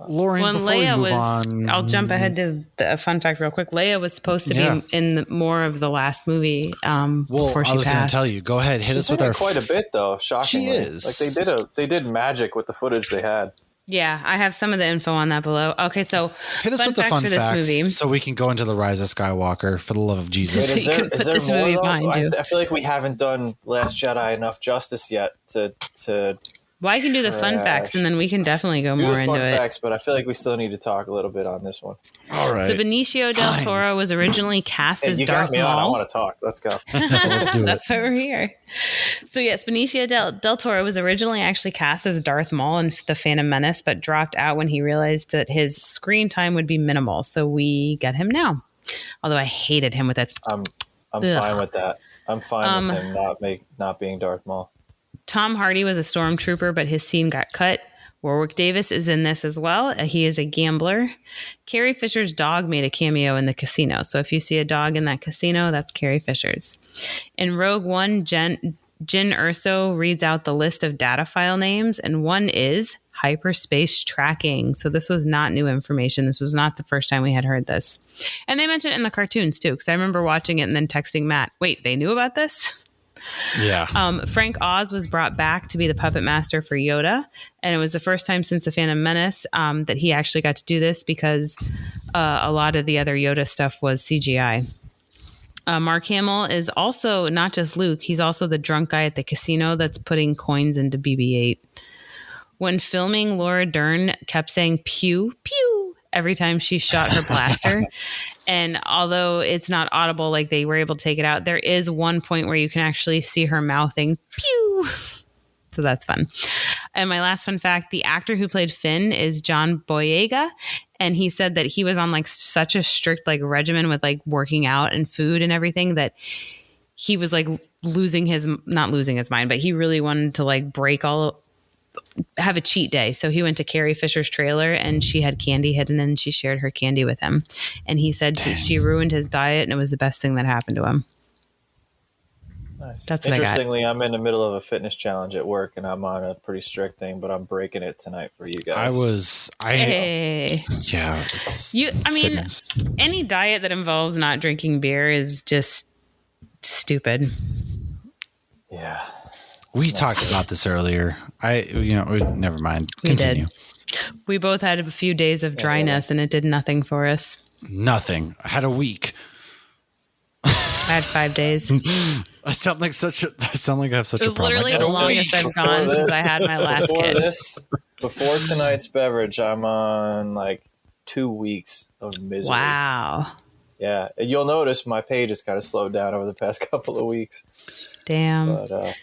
Lauren, when Leia was, I'll jump ahead to a fun fact real quick. Leia was supposed to be in more of the last movie. Before she I was going passed. to tell you. Go ahead, hit us with our quite a bit though. Shockingly, she is like they did magic with the footage they had. Yeah, I have some of the info on that below. Okay, so hit us with the fun facts so we can go into the Rise of Skywalker. For the love of Jesus, so you can put this movie behind you. I feel like we haven't done Last Jedi enough justice yet to. Well, I can do the fun facts, and then we can definitely go more into it. Facts, but I feel like we still need to talk a little bit on this one. All right. So Benicio del Toro was originally cast as Darth Maul. I want to talk. Let's go. Let's do it. That's why we're here. So yes, Benicio del Toro was originally actually cast as Darth Maul in The Phantom Menace, but dropped out when he realized that his screen time would be minimal. So we get him now. Although I hated him with that. I'm fine with that. I'm fine with him not being Darth Maul. Tom Hardy was a stormtrooper, but his scene got cut. Warwick Davis is in this as well. He is a gambler. Carrie Fisher's dog made a cameo in the casino. So if you see a dog in that casino, that's Carrie Fisher's. In Rogue One, Jyn Erso reads out the list of data file names, and one is hyperspace tracking. So this was not new information. This was not the first time we had heard this. And they mentioned it in the cartoons too, because I remember watching it and then texting Matt, wait, they knew about this? Yeah. Frank Oz was brought back to be the puppet master for Yoda. And it was the first time since The Phantom Menace that he actually got to do this because a lot of the other Yoda stuff was CGI. Mark Hamill is also not just Luke. He's also the drunk guy at the casino that's putting coins into BB-8. When filming, Laura Dern kept saying pew, pew every time she shot her blaster. And although it's not audible, like they were able to take it out, there is one point where you can actually see her mouthing pew. So that's fun. And my last fun fact, the actor who played Finn is John Boyega. And he said that he was on like such a strict like regimen with like working out and food and everything that he was like not losing his mind, but he really wanted to like have a cheat day. So he went to Carrie Fisher's trailer and she had candy hidden and she shared her candy with him. And he said she ruined his diet and it was the best thing that happened to him. Nice. That's what Interestingly, I'm in the middle of a fitness challenge at work and I'm on a pretty strict thing, but I'm breaking it tonight for you guys. Yeah. Fitness. Any diet that involves not drinking beer is just stupid. Yeah. We talked about this earlier. Never mind. Continue. We did. We both had a few days of dryness and it did nothing for us. Nothing. I had a week. I had 5 days. I sound like I have such It a was problem. literally the longest I've gone since I had my last kid. Before tonight's beverage, I'm on like 2 weeks of misery. Wow. Yeah, you'll notice my page has kind of slowed down over the past couple of weeks. Damn. But,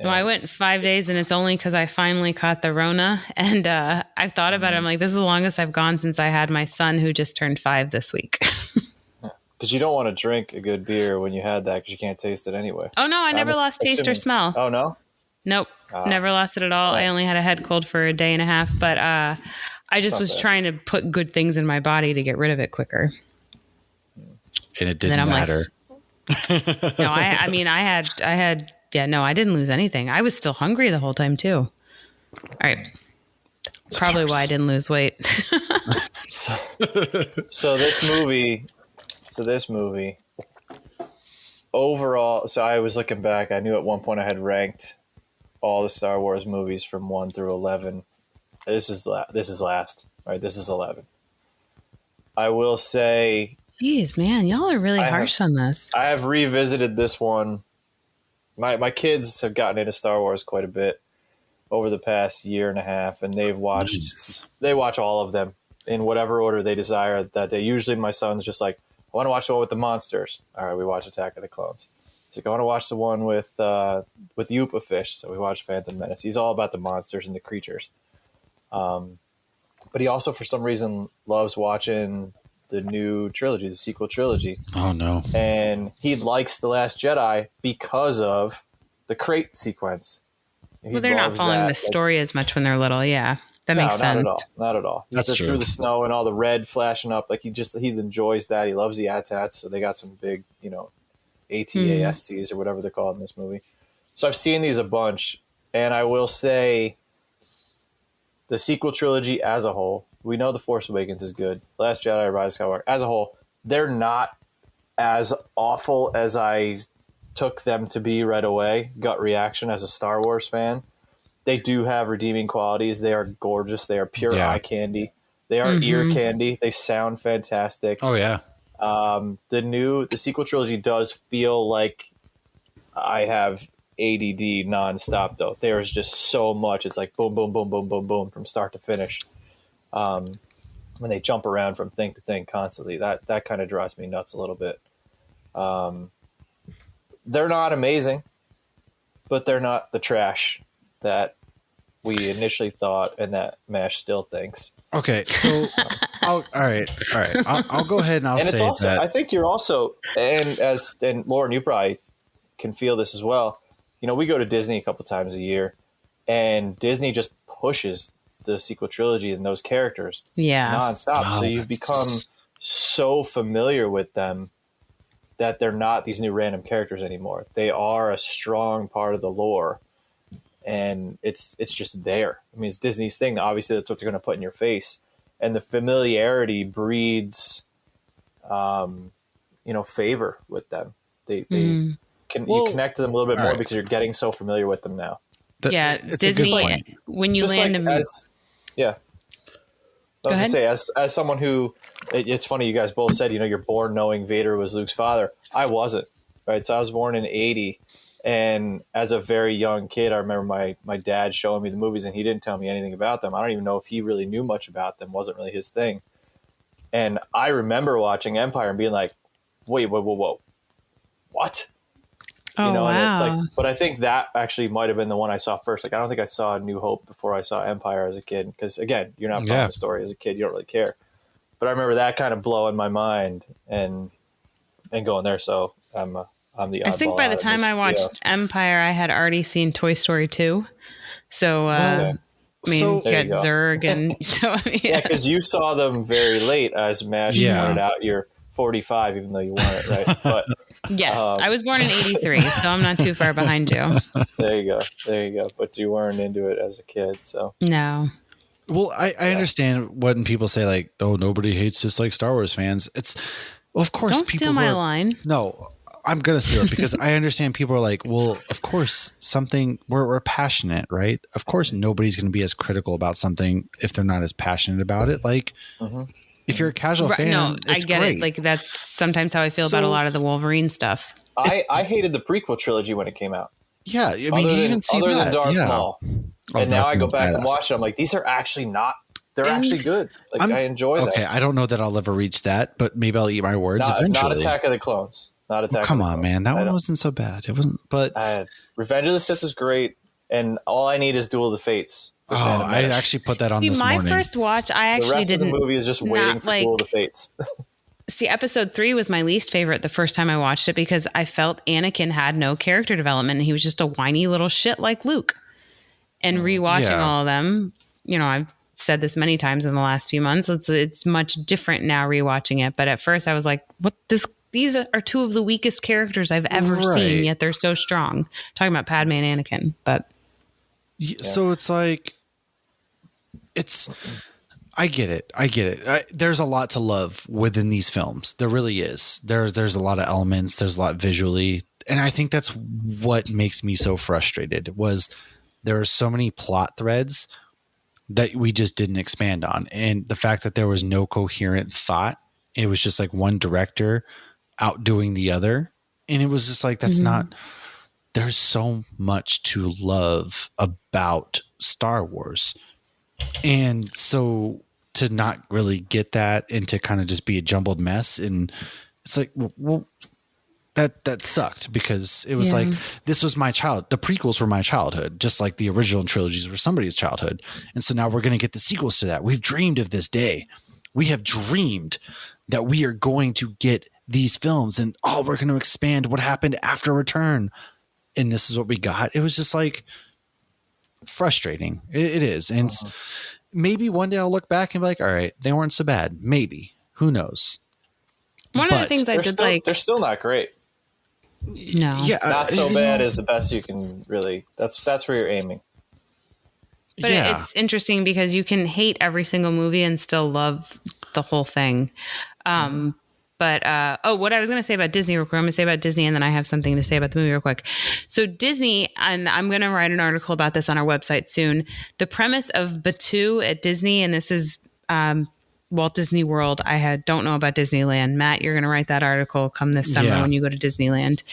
No, I went 5 days, and it's only because I finally caught the Rona. And I've thought about it. I'm like, this is the longest I've gone since I had my son, who just turned 5 this week. Because you don't want to drink a good beer when you had that because you can't taste it anyway. Oh, no, I never lost taste or smell. Oh, no? Nope. Never lost it at all. I only had a head cold for a day and a half, but I just was trying to put good things in my body to get rid of it quicker. And it didn't matter. No, I didn't lose anything. I was still hungry the whole time too. All right. That's probably why I didn't lose weight. So this movie overall, so I was looking back, I knew at one point I had ranked all the Star Wars movies from 1 through 11. This is last, right? This is 11. I will say, jeez, man, y'all are really harsh on this. I have revisited this one. My kids have gotten into Star Wars quite a bit over the past year and a half, and they watch all of them in whatever order they desire that day. Usually my son's just like, I want to watch the one with the monsters. All right, we watch Attack of the Clones. He's like, I want to watch the one with Yupa fish. So we watch Phantom Menace. He's all about the monsters and the creatures. But he also, for some reason, loves watching the new trilogy, the sequel trilogy. Oh, no. And he likes The Last Jedi because of the crate sequence. Well, they're not following the story as much when they're little. Yeah, that makes sense. Not at all. That's true. Through the snow and all the red flashing up. Like he enjoys that. He loves the AT-ATs. So they got some big, AT-ASTs or whatever they're called in this movie. So I've seen these a bunch. And I will say the sequel trilogy as a whole, we know The Force Awakens is good. Last Jedi, Rise of Skywalker, as a whole, they're not as awful as I took them to be right away. Gut reaction as a Star Wars fan. They do have redeeming qualities. They are gorgeous. They are pure eye candy. They are ear candy. They sound fantastic. Oh, yeah. The sequel trilogy does feel like I have ADD nonstop, though. There is just so much. It's like boom, boom, boom, boom, boom, boom from start to finish. When they jump around from thing to thing constantly, that kind of drives me nuts a little bit. They're not amazing, but they're not the trash that we initially thought and that MASH still thinks. Okay, so all right. I'll go ahead and I'll say also, that. I think you're also, and Lauren, you probably can feel this as well. We go to Disney a couple times a year, and Disney just pushes the sequel trilogy and those characters nonstop. So you've become so familiar with them that they're not these new random characters anymore. They are a strong part of the lore, and it's just there. I mean, it's Disney's thing. Obviously, that's what they're going to put in your face, and the familiarity breeds, favor with them. You connect to them a little bit more because you're getting so familiar with them now. It's Disney. When you land them, I was going to say, as someone who, it's funny, you guys both said, you're born knowing Vader was Luke's father. I wasn't, right? So I was born in 80, and as a very young kid, I remember my dad showing me the movies, and he didn't tell me anything about them. I don't even know if he really knew much about them. It wasn't really his thing. And I remember watching Empire and being like, wait, whoa, what? Oh, wow. And it's like, but I think that actually might have been the one I saw first. Like, I don't think I saw New Hope before I saw Empire as a kid. Because again, you're not following the story as a kid. You don't really care. But I remember that kind of blowing my mind and going there. So I'm the oddball. I think by the time I watched Empire, I had already seen Toy Story 2. So, you got Zurg. And so, because you saw them very late, as Mash pointed out. You're 45, even though you weren't, right? But yes, I was born in 83, so I'm not too far behind you. There you go. But you weren't into it as a kid, so. No. Well, I understand when people say, like, oh, nobody hates just like Star Wars fans. Of course, don't people steal my line. No, I'm going to steal it because I understand people are like, well, of course, we're passionate, right? Of course, nobody's going to be as critical about something if they're not as passionate about it. Like, if you're a casual fan, no, it's I get great. it. Like, that's sometimes how I feel about a lot of the Wolverine stuff. I hated the prequel trilogy when it came out. Yeah, I mean, you even see other that. than Darth yeah. Maul. Oh, And now Darth I go Maul's back and badass. watch it. I'm like, these are actually not. They're actually good. Like I enjoy that. Okay, I don't know that I'll ever reach that, but maybe I'll eat my words Not eventually. Attack of the Clones. Not Attack. Come of the on, Clones. man, that one wasn't so bad. It wasn't, but Revenge of the Sith is great, and all I need is Duel of the Fates. Oh, I actually put that on See, this morning. my first watch, I actually the rest didn't. of the movie is just waiting for Duel of the Fates. See, episode 3 was my least favorite the first time I watched it because I felt Anakin had no character development and he was just a whiny little shit like Luke. And rewatching all of them, you know, I've said this many times in the last few months. It's much different now rewatching it. But at first I was like, what this? These are two of the weakest characters I've ever seen, yet they're so strong. Talking about Padme and Anakin, but so it's like, I get it. There's a lot to love within these films. There really is. There's a lot of elements. There's a lot visually, and I think that's what makes me so frustrated. Was there are so many plot threads that we just didn't expand on, and the fact that there was no coherent thought. It was just like one director outdoing the other, and it was just like that's not. There's so much to love about Star Wars. And so to not really get that and to kind of just be a jumbled mess, and it's like, well, that sucked because it was like, this was my the prequels were my childhood, just like the original trilogies were somebody's childhood. And so now we're going to get the sequels to that. We've dreamed of this day. We have dreamed that we are going to get these films and we're going to expand what happened after Return. And this is what we got. It was just like, frustrating. It is. And maybe one day I'll look back and be like, all right, they weren't so bad. Maybe. Who knows? One of the things I did like... They're still not great. No. Yeah, not so bad is the best you can really... That's where you're aiming. But it's interesting because you can hate every single movie and still love the whole thing. But what I was going to say about Disney real quick, I'm going to say about Disney and then I have something to say about the movie real quick. So Disney, and I'm going to write an article about this on our website soon. The premise of Batuu at Disney, and this is Walt Disney World. Don't know about Disneyland. Matt, you're going to write that article come this summer when you go to Disneyland.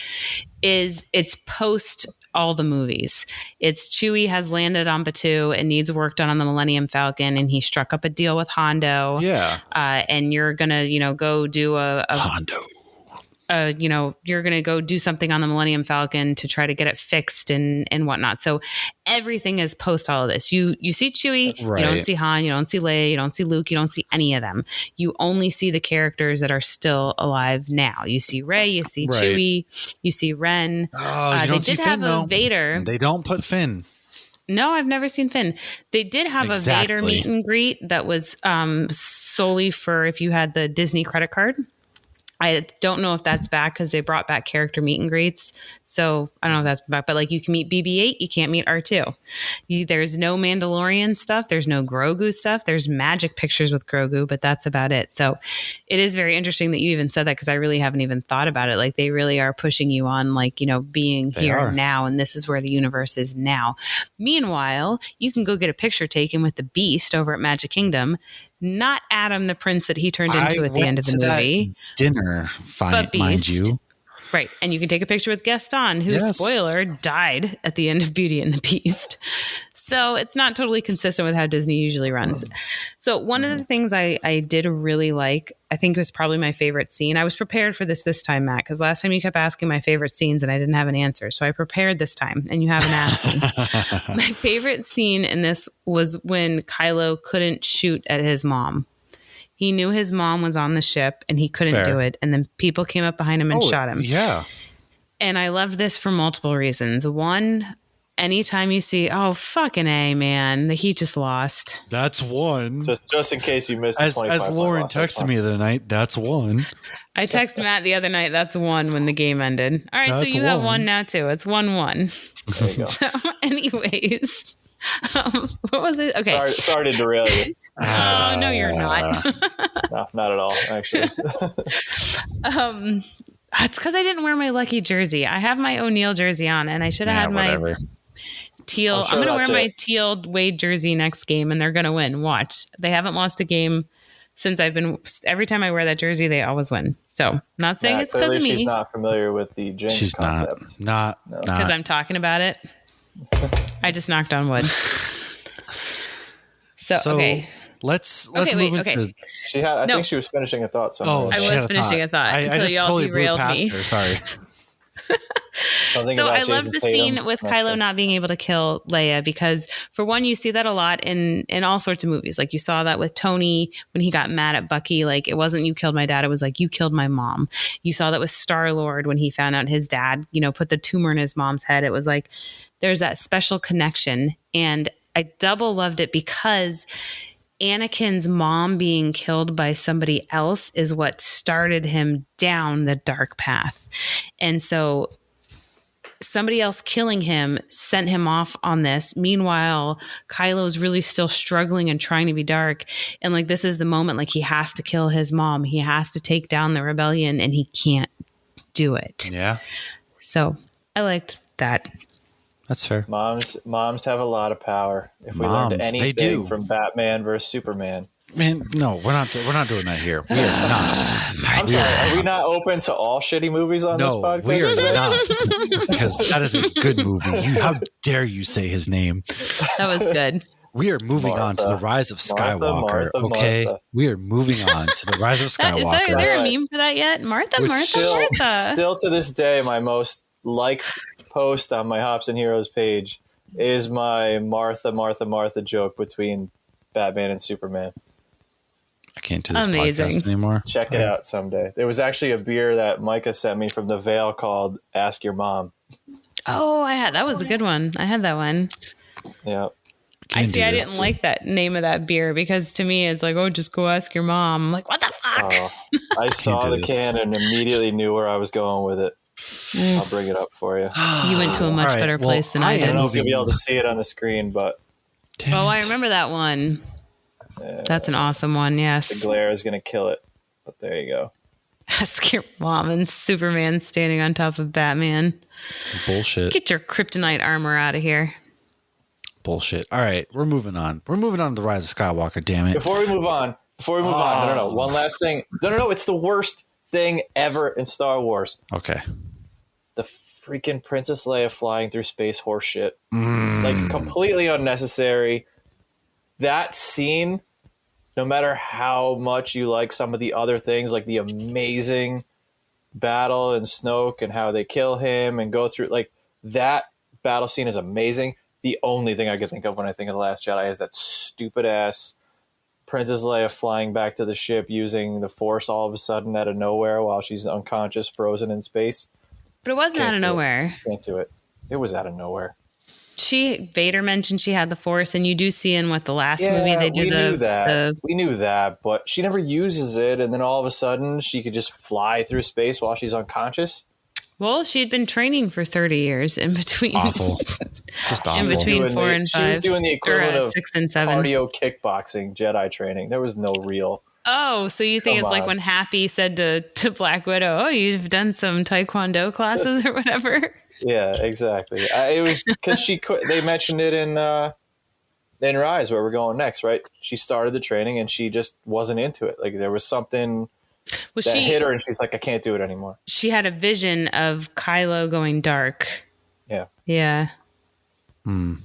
It's post all the movies. It's Chewie has landed on Batuu and needs work done on the Millennium Falcon, and he struck up a deal with Hondo. Yeah, and you're gonna, go do a Hondo. You're going to go do something on the Millennium Falcon to try to get it fixed and whatnot. So everything is post all of this. You see Chewie, you don't see Han, you don't see Leia, you don't see Luke, you don't see any of them. You only see the characters that are still alive now. You see Rey, you see Chewie, you see Ren. Oh, they did have a Vader. They don't put Finn. No, I've never seen Finn. They did have a Vader meet and greet that was solely for if you had the Disney credit card. I don't know if that's back because they brought back character meet and greets. So I don't know if that's back, but like you can meet BB-8, you can't meet R2. There's no Mandalorian stuff. There's no Grogu stuff. There's magic pictures with Grogu, but that's about it. So it is very interesting that you even said that because I really haven't even thought about it. Like they really are pushing you on like, being here now. And this is where the universe is now. Meanwhile, you can go get a picture taken with the Beast over at Magic Kingdom. Not Adam, the prince that he turned into at the end of the movie. Dinner, mind you. Right. And you can take a picture with Gaston, who, spoiler, died at the end of Beauty and the Beast. So it's not totally consistent with how Disney usually runs. So one of the things I did really like, I think it was probably my favorite scene. I was prepared for this time, Matt, because last time you kept asking my favorite scenes and I didn't have an answer. So I prepared this time and you haven't asked me. My favorite scene in this was when Kylo couldn't shoot at his mom. He knew his mom was on the ship and he couldn't do it. And then people came up behind him and shot him. Yeah. And I love this for multiple reasons. One, anytime you see, fucking A, man, he just lost. That's one. Just in case you missed as Lauren texted me the other night, that's one. I texted Matt the other night, that's one when the game ended. All right, that's so you have one now too. It's 1-1. There you go. So anyways, what was it? Okay. Sorry to derail you. Oh, no, you're not. No, not at all, actually. It's because I didn't wear my lucky jersey. I have my O'Neal jersey on, and I should have had my teal. I'm going to wear my teal Wade jersey next game, and they're going to win. Watch. They haven't lost a game since every time I wear that jersey, they always win. So not saying it's because of me. She's not familiar with the jinx She's concept. Not. Because I'm talking about it. I just knocked on wood. So okay. Let's move into. I think she was finishing a thought somewhere. I was finishing a thought until just y'all totally derailed me. Her, sorry. So I love the scene with Kylo not being able to kill Leia because, for one, you see that a lot in all sorts of movies. Like you saw that with Tony when he got mad at Bucky. Like it wasn't you killed my dad; it was like you killed my mom. You saw that with Star-Lord when he found out his dad, put the tumor in his mom's head. It was like there's that special connection, and I double loved it because Anakin's mom being killed by somebody else is what started him down the dark path. And so somebody else killing him sent him off on this. Meanwhile, Kylo's really still struggling and trying to be dark. And like, this is the moment, like he has to kill his mom. He has to take down the rebellion and he can't do it. Yeah. So I liked that. That's fair. Moms have a lot of power. If we learned anything from Batman versus Superman. Man, no, we're not doing that here. We are not. I'm sorry. Are we not open to all shitty movies on this podcast? We are not. Because that is a good movie. How dare you say his name? That was good. We are moving on to the Rise of Skywalker. Martha. We are moving on to the Rise of Skywalker. Is there a meme for that yet? Martha. Still to this day, my most liked post on my Hops and Heroes page is my Martha joke between Batman and Superman. I can't do this podcast anymore. Check it out someday. There was actually a beer that Micah sent me from the Vale called Ask Your Mom. Oh, that was a good one. I had that one. Yeah. I didn't like that name of that beer because to me it's like, oh, just go ask your mom. I'm like, what the fuck? I saw the can and immediately knew where I was going with it. I'll bring it up for you. You went to a much better place than I did. I don't know if you'll be able to see it on the screen, but... I remember that one. That's an awesome one, yes. The glare is going to kill it, but there you go. Ask your mom and Superman standing on top of Batman. This is bullshit. Get your kryptonite armor out of here. Bullshit. All right, we're moving on. We're moving on to the Rise of Skywalker, damn it. Before we move on. No. One last thing. No. It's the worst thing ever in Star Wars. Okay. The freaking Princess Leia flying through space horse shit. Like, completely unnecessary. That scene, no matter how much you like some of the other things, like the amazing battle in Snoke and how they kill him and go through, like, that battle scene is amazing. The only thing I can think of when I think of The Last Jedi is that stupid-ass Princess Leia flying back to the ship using the Force all of a sudden out of nowhere while she's unconscious, frozen in space. But it wasn't out of nowhere. Can't do it. It was out of nowhere. Vader mentioned she had the Force, and you do see in the last movie they do we knew that, but she never uses it, and then all of a sudden she could just fly through space while she's unconscious. Well, she had been training for 30 years in between. Awful. Just awful. In between 4 and 5. She was doing the equivalent of 6 and 7. Cardio kickboxing Jedi training. There was no real... Oh, so you think it's like when Happy said to Black Widow, oh, you've done some Taekwondo classes or whatever? Yeah, exactly. It was because they mentioned it in Rise, where we're going next, right? She started the training and she just wasn't into it. Like there was something that hit her and she's like, I can't do it anymore. She had a vision of Kylo going dark. Yeah. Yeah.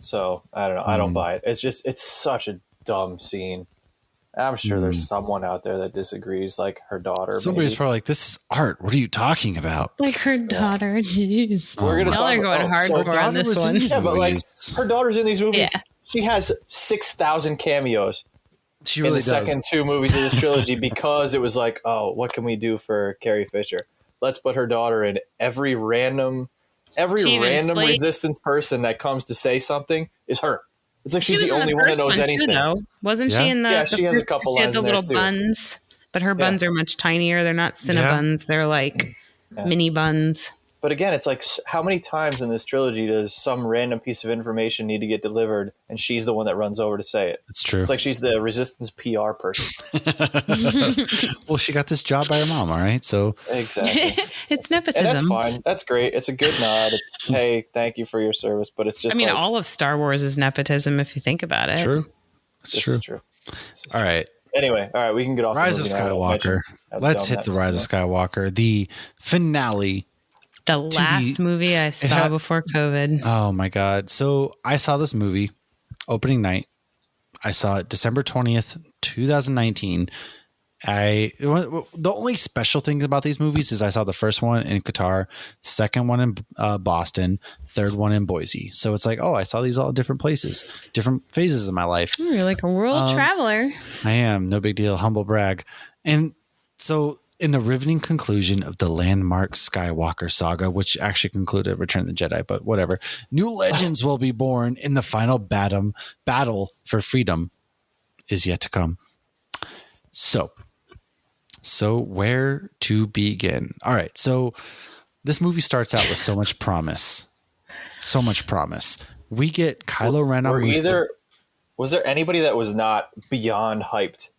So I don't know. I don't buy it. It's such a dumb scene. I'm sure there's someone out there that disagrees, like her daughter. Somebody's probably like, "This is art. What are you talking about?" Like her daughter. Jeez, we're gonna y'all are going hardcore on this one. Yeah, but like her daughter's in these movies. Yeah. She has 6,000 cameos. She really in the second 2 movies of this trilogy because it was like, oh, what can we do for Carrie Fisher? Let's put her daughter in every random Resistance person that comes to say something is her. It's like she's the only one that knows anything. Too, wasn't she in the? Yeah, she has a couple lines. She had the little buns, but her buns are much tinier. They're not Cinnabons. They're like mini buns. But again, it's like, how many times in this trilogy does some random piece of information need to get delivered, and she's the one that runs over to say it? It's true. It's like she's the Resistance PR person. Well, she got this job by her mom, all right? So exactly, it's nepotism. And that's fine. That's great. It's a good nod. It's hey, thank you for your service. But it's just. I mean, all of Star Wars is nepotism if you think about it. True. It's true. All right. Anyway, all right, we can get off Rise the of movie now. Skywalker. Let's hit the Rise of Skywalker. The finale. The last movie I saw before COVID. Oh my God. So I saw this movie opening night. I saw it December 20th, 2019. The only special thing about these movies is I saw the first one in Qatar, second one in Boston, third one in Boise. So it's like, oh, I saw these all different places, different phases of my life. You're like a world traveler. I am. No big deal. Humble brag. And so in the riveting conclusion of the landmark Skywalker saga, which actually concluded Return of the Jedi, but whatever, new legends will be born in the final battle for freedom is yet to come. So where to begin? All right. So this movie starts out with so much promise. So much promise. We get Kylo Ren on Mustafar. Was there anybody that was not beyond hyped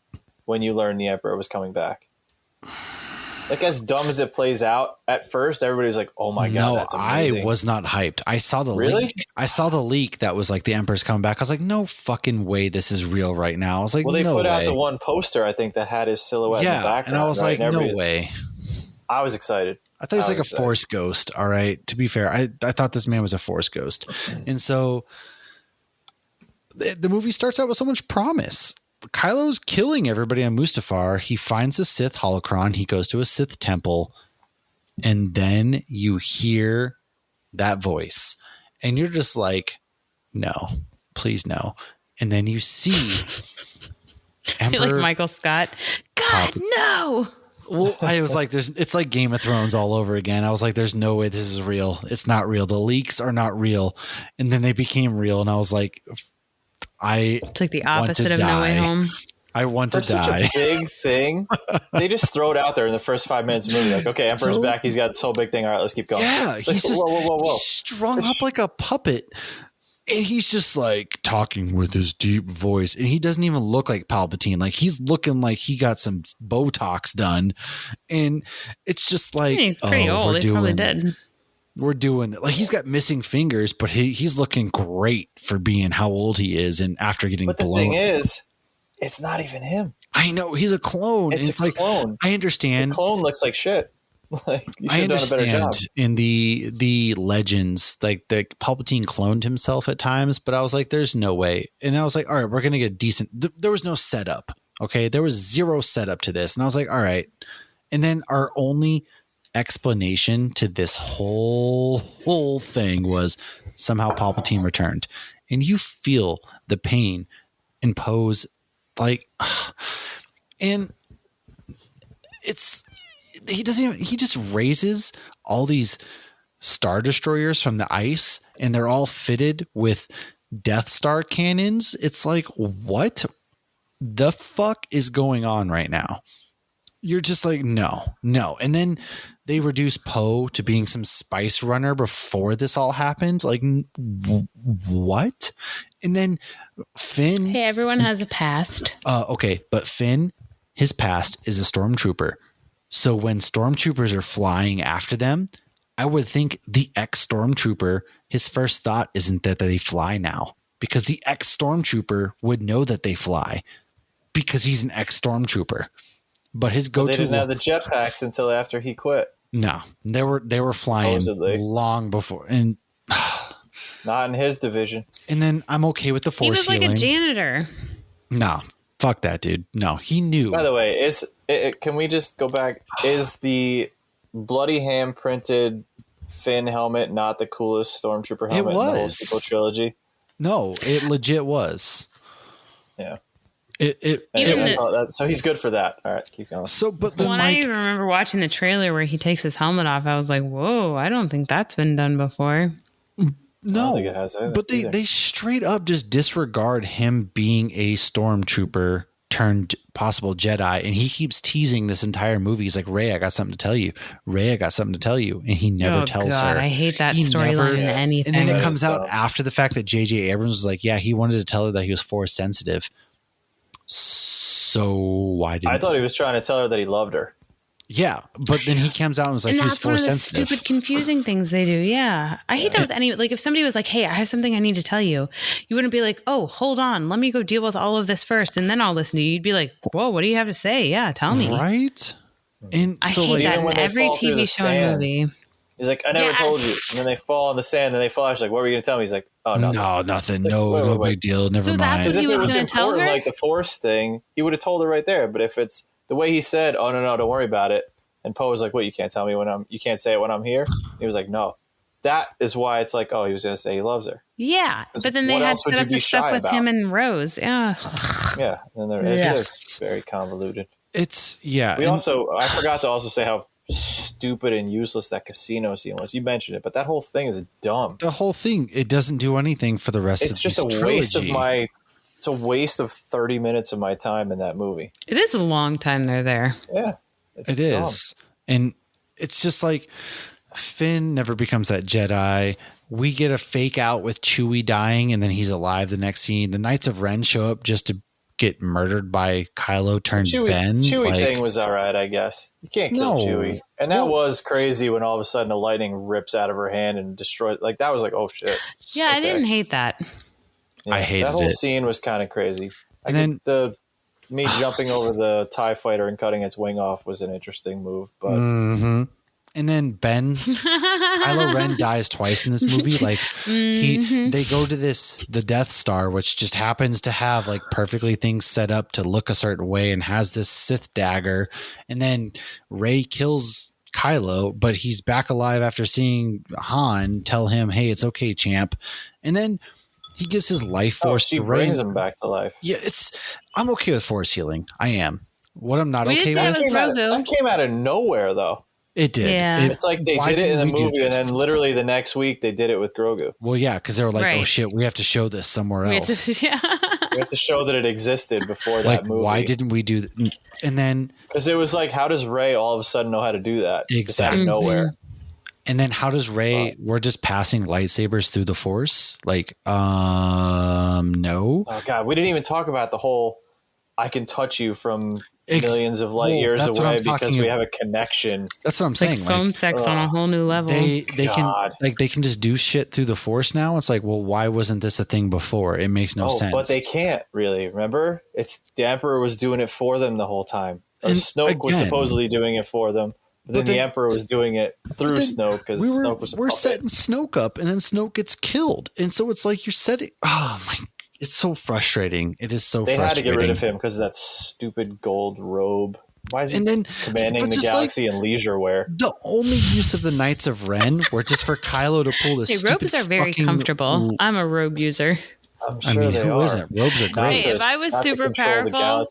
when you learned the Emperor was coming back? Like, as dumb as it plays out, at first everybody was like, "Oh my God, that's amazing." I was not hyped. I saw the leak. I saw the leak that was like the Emperor's coming back. I was like, "No fucking way, this is real right now." I was like, "Well, they put out way. the one poster I think that had his silhouette in the background." And I was like, "No way." I was excited. I thought he was like a Force ghost. All right, to be fair, I thought this man was a Force ghost, and so the movie starts out with so much promise. Kylo's killing everybody on Mustafar. He finds a Sith holocron. He goes to a Sith temple. And then you hear that voice. And you're just like, no, please no. And then you see Emperor, you're like Michael Scott. God, no. Well, I was like, it's like Game of Thrones all over again. I was like, there's no way this is real. It's not real. The leaks are not real. And then they became real. And I was like, it's like the opposite of No Way Home. I want to die. Such a big thing. They just throw it out there in the first 5 minutes of the movie. Like, okay, Emperor's back. He's got this whole big thing. All right, let's keep going. Yeah, it's he's like, just whoa. He's strung up like a puppet. And he's just like talking with his deep voice. And he doesn't even look like Palpatine. Like, he's looking like he got some Botox done. And it's just like, he's pretty old. He's probably dead. We're doing it. Like, he's got missing fingers, but he's looking great for being how old he is. And after getting blown. But the thing is, it's not even him. I know, he's a clone. It's a like, clone. I understand. The clone looks like shit. Like, you I should have done a better job. In the legends, like the Palpatine cloned himself at times, but I was like, there's no way. And I was like, all right, we're gonna get decent. There was no setup. Okay, there was zero setup to this, and I was like, all right. And then our only explanation to this whole thing was somehow Palpatine returned, and you feel the pain impose, like, and he just raises all these Star Destroyers from the ice, and they're all fitted with Death Star cannons. It's like, what the fuck is going on right now? You're just like, no. And then they reduce Poe to being some spice runner before this all happened. Like, what? And then Finn. Hey, everyone has a past. Okay, but Finn, his past is a stormtrooper. So when stormtroopers are flying after them, I would think the ex-stormtrooper, his first thought isn't that they fly now, because the ex-stormtrooper would know that they fly because he's an ex-stormtrooper. But his go-to, they didn't have the jetpacks until after he quit. No, they were flying supposedly long before, and not in his division. And then I'm okay with the Force healing. He was like a janitor. No, fuck that dude. No, he knew. By the way, can we just go back? Is the bloody hand printed Finn helmet not the coolest stormtrooper helmet in the whole sequel trilogy? No, it legit was. Yeah. So he's good for that. All right, keep going. So, but then, I even remember watching the trailer where he takes his helmet off. I was like, "Whoa! I don't think that's been done before." No, but they straight up just disregard him being a stormtrooper turned possible Jedi, and he keeps teasing this entire movie. He's like, "Rey, I got something to tell you. Rey, I got something to tell you," and he never tells her. I hate that storyline in anything. And then it comes out after the fact that J.J. Abrams was like, "Yeah, he wanted to tell her that he was Force sensitive." So why didn't I thought he was trying to tell her that he loved her. Yeah, but then he comes out and was like, and he was that's one of force the sensitive. stupid, confusing things they do. Yeah. I hate that with any, like if somebody was like, hey, I have something I need to tell you, you wouldn't be like, oh, hold on, let me go deal with all of this first and then I'll listen to you. You'd be like, whoa, what do you have to say? Yeah, tell me. Right? And I so hate like, that Even in when they every fall through TV the show and sand. movie. He's like, I never Yes. told you. And then they fall in the sand, and then they flash like, what were you gonna tell me? He's like, oh, nothing. no, nothing. like, No, wait, no wait. big deal. Never So that's mind. what Because he if it was was gonna tell important, her? like the Force thing, he would have told her right there. But if it's the way he said, oh no, don't worry about it. And Poe was like, what? You can't tell me you can't say it when I'm here. He was like, no. That is why it's like, oh, he was gonna say he loves her. Yeah. But then they What had else would set you up be the stuff shy with about? him and Rose. Yeah. Yeah, and Yes. it's very convoluted. It's yeah. I forgot to also say how stupid and useless that casino scene was. You mentioned it, but that whole thing is dumb. The whole thing, it doesn't do anything for the rest It's of just this a trilogy. it's a waste of 30 minutes of my time in that movie. It is a long time they're there. Yeah. It is. And it's just like Finn never becomes that Jedi. We get a fake out with Chewie dying and then he's alive the next scene. The Knights of Ren show up just to get murdered by Kylo turned Ben. Chewie thing was all right, I guess. You can't kill Chewie. And that was crazy when all of a sudden the lightning rips out of her hand and destroys. Like, that was like, oh, shit. Yeah, okay. I didn't hate that. Yeah, I hated that whole it. scene was kind of crazy. And then me jumping over the TIE fighter and cutting its wing off was an interesting move. But And then Kylo Ren dies twice in this movie. Like they go to the Death Star, which just happens to have like perfectly things set up to look a certain way and has this Sith dagger. And then Rey kills Kylo, but he's back alive after seeing Han tell him, hey, it's okay, champ. And then he gives his life force she to Rey. brings him back to life. Yeah, I'm okay with force healing. I am. What I'm not okay with. That came out of nowhere, though. It did. Yeah. It's like they did it in the movie, and then literally the next week they did it with Grogu. Well, yeah, because they were like, "Oh shit, we have to show this somewhere else." We have to show that it existed before that movie. Why didn't we do that? And then because it was like, how does Rey all of a sudden know how to do that? Exactly. Out of nowhere. And then how does Rey? We're just passing lightsabers through the Force. Like, no. Oh god, we didn't even talk about the whole. I can touch you from millions of light years away because we have a connection. That's what I'm saying. Like phone sex on a whole new level. They can just do shit through the Force now. It's like, well, why wasn't this a thing before? It makes no sense. But they can't really. Remember, it's the Emperor was doing it for them the whole time. Or Snoke was supposedly doing it for them. But then the Emperor was doing it through Snoke because Snoke was a puppet. We're setting Snoke up, and then Snoke gets killed, and so it's like you're setting. Oh my. It's so frustrating. It is so frustrating. They had to get rid of him because of that stupid gold robe. Why is he commanding the galaxy in leisure wear? The only use of the Knights of Ren were just for Kylo to pull this stupid robes are very comfortable. I'm a robe user. I'm sure they are. Isn't? Robes are great. Hey, if I was super powerful,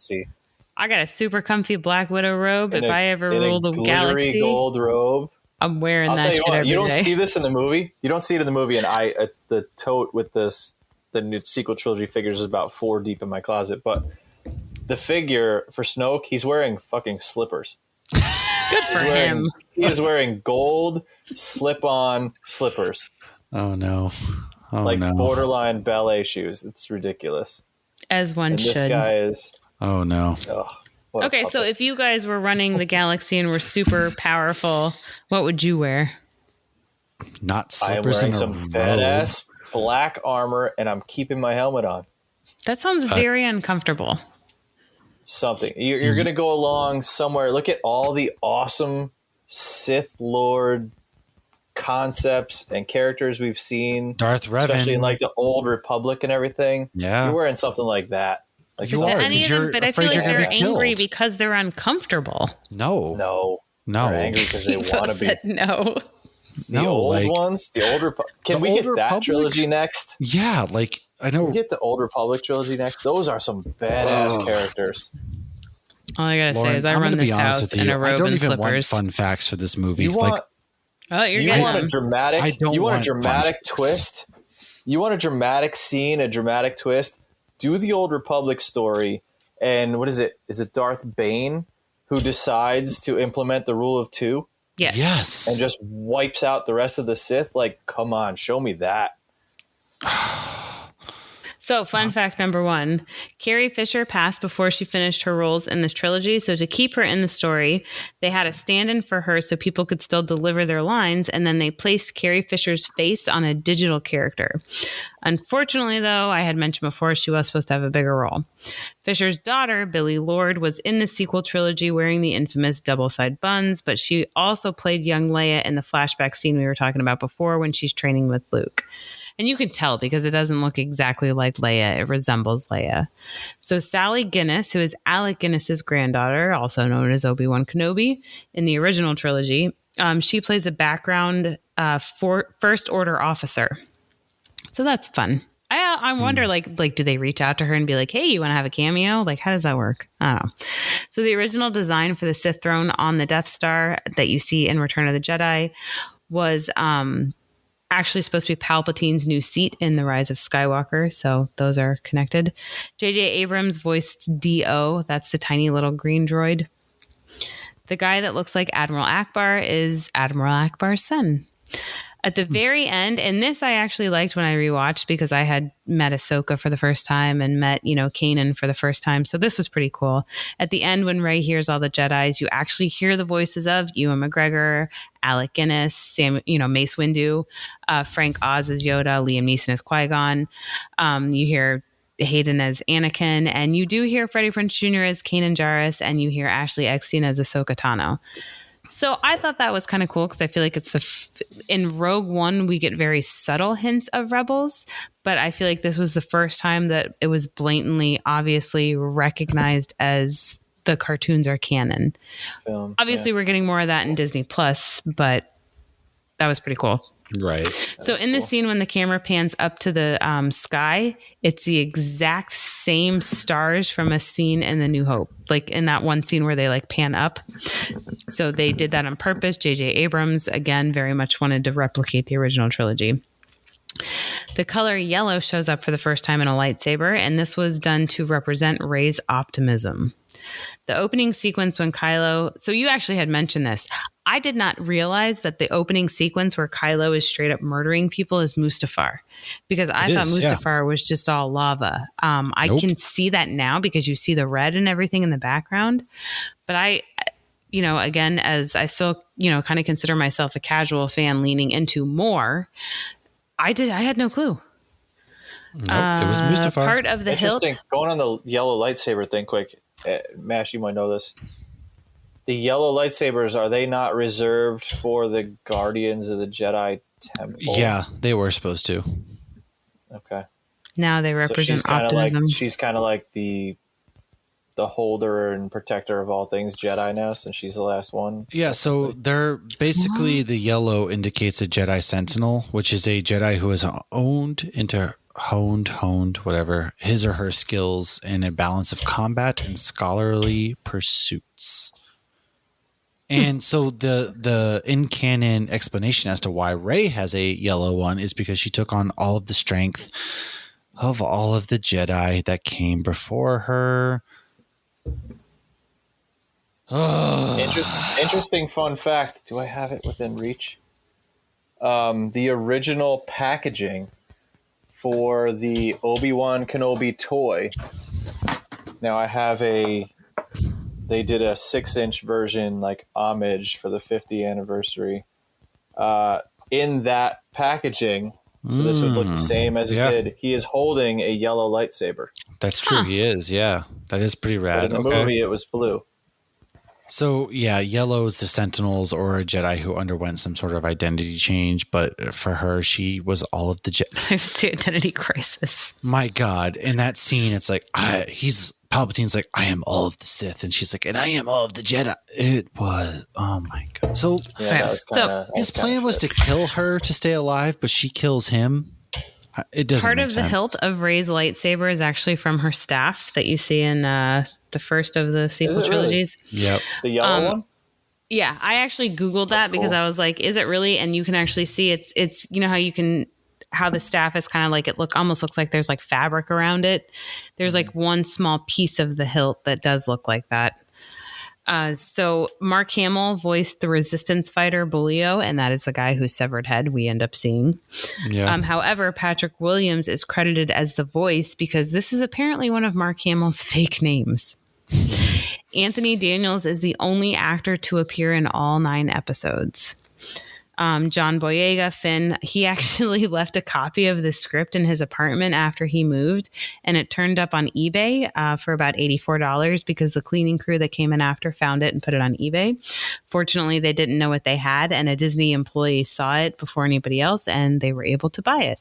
I got a super comfy Black Widow robe. If I ever ruled the galaxy, gold robe, I'm wearing that shit every day. You don't see this in the movie. You don't see it in the movie. And the tote with the new sequel trilogy figures is about 4 deep in my closet. But the figure for Snoke, he's wearing fucking slippers. Good for him. He is wearing gold slip-on slippers. Oh no! Borderline ballet shoes. It's ridiculous. As one should. This guy is. Oh no! Okay, so if you guys were running the galaxy and were super powerful, what would you wear? Not slippers and a robe. Badass black armor, and I'm keeping my helmet on. That sounds very uncomfortable. Something. You're going to go along somewhere. Look at all the awesome Sith Lord concepts and characters we've seen. Darth Revan. Especially in like the Old Republic and everything. Yeah. You're wearing something like that. Like you are, any of them, but I feel like they're angry because they're uncomfortable. No. They're angry because they want to be. No. The old ones, the Old Republic. Can we get that trilogy next? Yeah, like I know. Can we get the Old Republic trilogy next? Those are some badass characters. All I gotta say is I run this house in a robe and slippers. I don't even want fun facts for this movie. You want a dramatic? You want a dramatic twist? You want a dramatic scene, a dramatic twist? Do the Old Republic story, and what is it? Is it Darth Bane who decides to implement the rule of 2? Yes. And just wipes out the rest of the Sith? Like, come on, show me that. So, fun fact number 1, Carrie Fisher passed before she finished her roles in this trilogy. So, to keep her in the story, they had a stand-in for her so people could still deliver their lines. And then they placed Carrie Fisher's face on a digital character. Unfortunately, though, I had mentioned before, she was supposed to have a bigger role. Fisher's daughter, Billie Lourd, was in the sequel trilogy wearing the infamous double-side buns, but she also played young Leia in the flashback scene we were talking about before when she's training with Luke. And you can tell because it doesn't look exactly like Leia. It resembles Leia. So Sally Guinness, who is Alec Guinness's granddaughter, also known as Obi-Wan Kenobi in the original trilogy, she plays a background First Order officer. So that's fun. I wonder, like, do they reach out to her and be like, hey, you want to have a cameo? Like, how does that work? I don't know. So the original design for the Sith throne on the Death Star that you see in Return of the Jedi was actually supposed to be Palpatine's new seat in The Rise of Skywalker. So those are connected. J.J. Abrams voiced D.O. That's the tiny little green droid. The guy that looks like Admiral Akbar is Admiral Akbar's son. At the very end, and this I actually liked when I rewatched because I had met Ahsoka for the first time and met, Kanan for the first time. So this was pretty cool. At the end, when Rey hears all the Jedis, you actually hear the voices of Ewan McGregor, Alec Guinness, Mace Windu, Frank Oz as Yoda, Liam Neeson as Qui-Gon. You hear Hayden as Anakin, and you do hear Freddie Prinze Jr. as Kanan Jarrus, and you hear Ashley Eckstein as Ahsoka Tano. So I thought that was kind of cool because I feel like it's in Rogue One, we get very subtle hints of Rebels, but I feel like this was the first time that it was blatantly, obviously recognized as the cartoons are canon. Obviously, we're getting more of that in Disney Plus, but that was pretty cool. Right. So in the scene when the camera pans up to the sky, it's the exact same stars from a scene in The New Hope, like in that one scene where they like pan up. So they did that on purpose. J.J. Abrams, again, very much wanted to replicate the original trilogy. The color yellow shows up for the first time in a lightsaber, and this was done to represent Rey's optimism. The opening sequence when Kylo... So you actually had mentioned this. I did not realize that the opening sequence where Kylo is straight up murdering people is Mustafar, because I thought Mustafar was just all lava. I can see that now because you see the red and everything in the background. But I, again, as I still, kind of consider myself a casual fan leaning into more, I had no clue. Nope, it was Mustafar. Part of the hilt. Going on the yellow lightsaber thing quick, Mash, you might know this. The yellow lightsabers, are they not reserved for the Guardians of the Jedi Temple? Yeah, they were supposed to. Okay. Now they represent optimism. She's kind of like the holder and protector of all things Jedi now, since she's the last one. Yeah, so they're basically the yellow indicates a Jedi Sentinel, which is a Jedi who has honed, whatever, his or her skills in a balance of combat and scholarly pursuits. And so the in-canon explanation as to why Rey has a yellow one is because she took on all of the strength of all of the Jedi that came before her. Interesting fun fact. Do I have it within reach? The original packaging for the Obi-Wan Kenobi toy. Now I have they did a 6-inch version, like homage for the 50th anniversary. In that packaging, so this would look the same as it did. He is holding a yellow lightsaber. That's true. He is. Yeah, that is pretty rad. But in the movie, it was blue. So yeah, yellow is the Sentinels or a Jedi who underwent some sort of identity change. But for her, she was all of the Jedi. It's the identity crisis. My God. In that scene, it's like, Palpatine's like, I am all of the Sith. And she's like, and I am all of the Jedi. It was, oh my God. So, his plan was to kill her to stay alive, but she kills him. It doesn't Part make of sense. the hilt of Rey's lightsaber is actually from her staff that you see in the first of the sequel trilogies. Really? Yep. The yellow one? Yeah, I actually Googled that because I was like, is it really? And you can actually see it's how the staff is kind of like, almost looks like there's like fabric around it. There's like one small piece of the hilt that does look like that. So Mark Hamill voiced the Resistance fighter Bolio, and that is the guy whose severed head we end up seeing. Yeah. However, Patrick Williams is credited as the voice because this is apparently one of Mark Hamill's fake names. Anthony Daniels is the only actor to appear in all 9 episodes. John Boyega, Finn, he actually left a copy of the script in his apartment after he moved, and it turned up on eBay for about $84 because the cleaning crew that came in after found it and put it on eBay. Fortunately, they didn't know what they had, and a Disney employee saw it before anybody else, and they were able to buy it.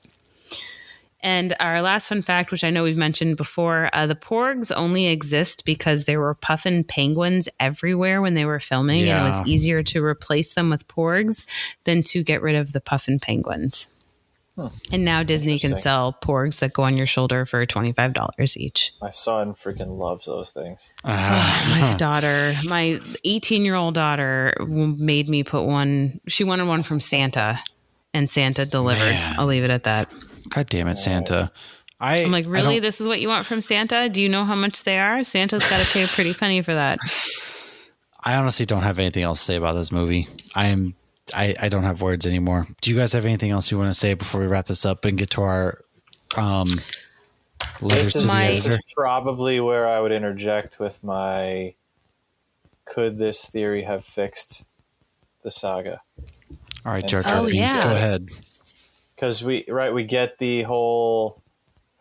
And our last fun fact, which I know we've mentioned before, the porgs only exist because there were puffin penguins everywhere when they were filming. Yeah. And it was easier to replace them with porgs than to get rid of the puffin penguins. And now Disney can sell porgs that go on your shoulder for $25 each. My son freaking loves those things. My daughter, my 18-year-old daughter made me put one. She wanted one from Santa, and Santa delivered. Man. I'll leave it at that. God damn it, Santa. I'm like, really? This is what you want from Santa? Do you know how much they are? Santa's got to pay a pretty penny for that. I honestly don't have anything else to say about this movie. I don't have words anymore. Do you guys have anything else you want to say before we wrap this up and get to our letters to the This editor? is probably where I would interject with my, could this theory have fixed the saga? All right, Jar Oh, Jar Binks, yeah. go ahead. Because we get the whole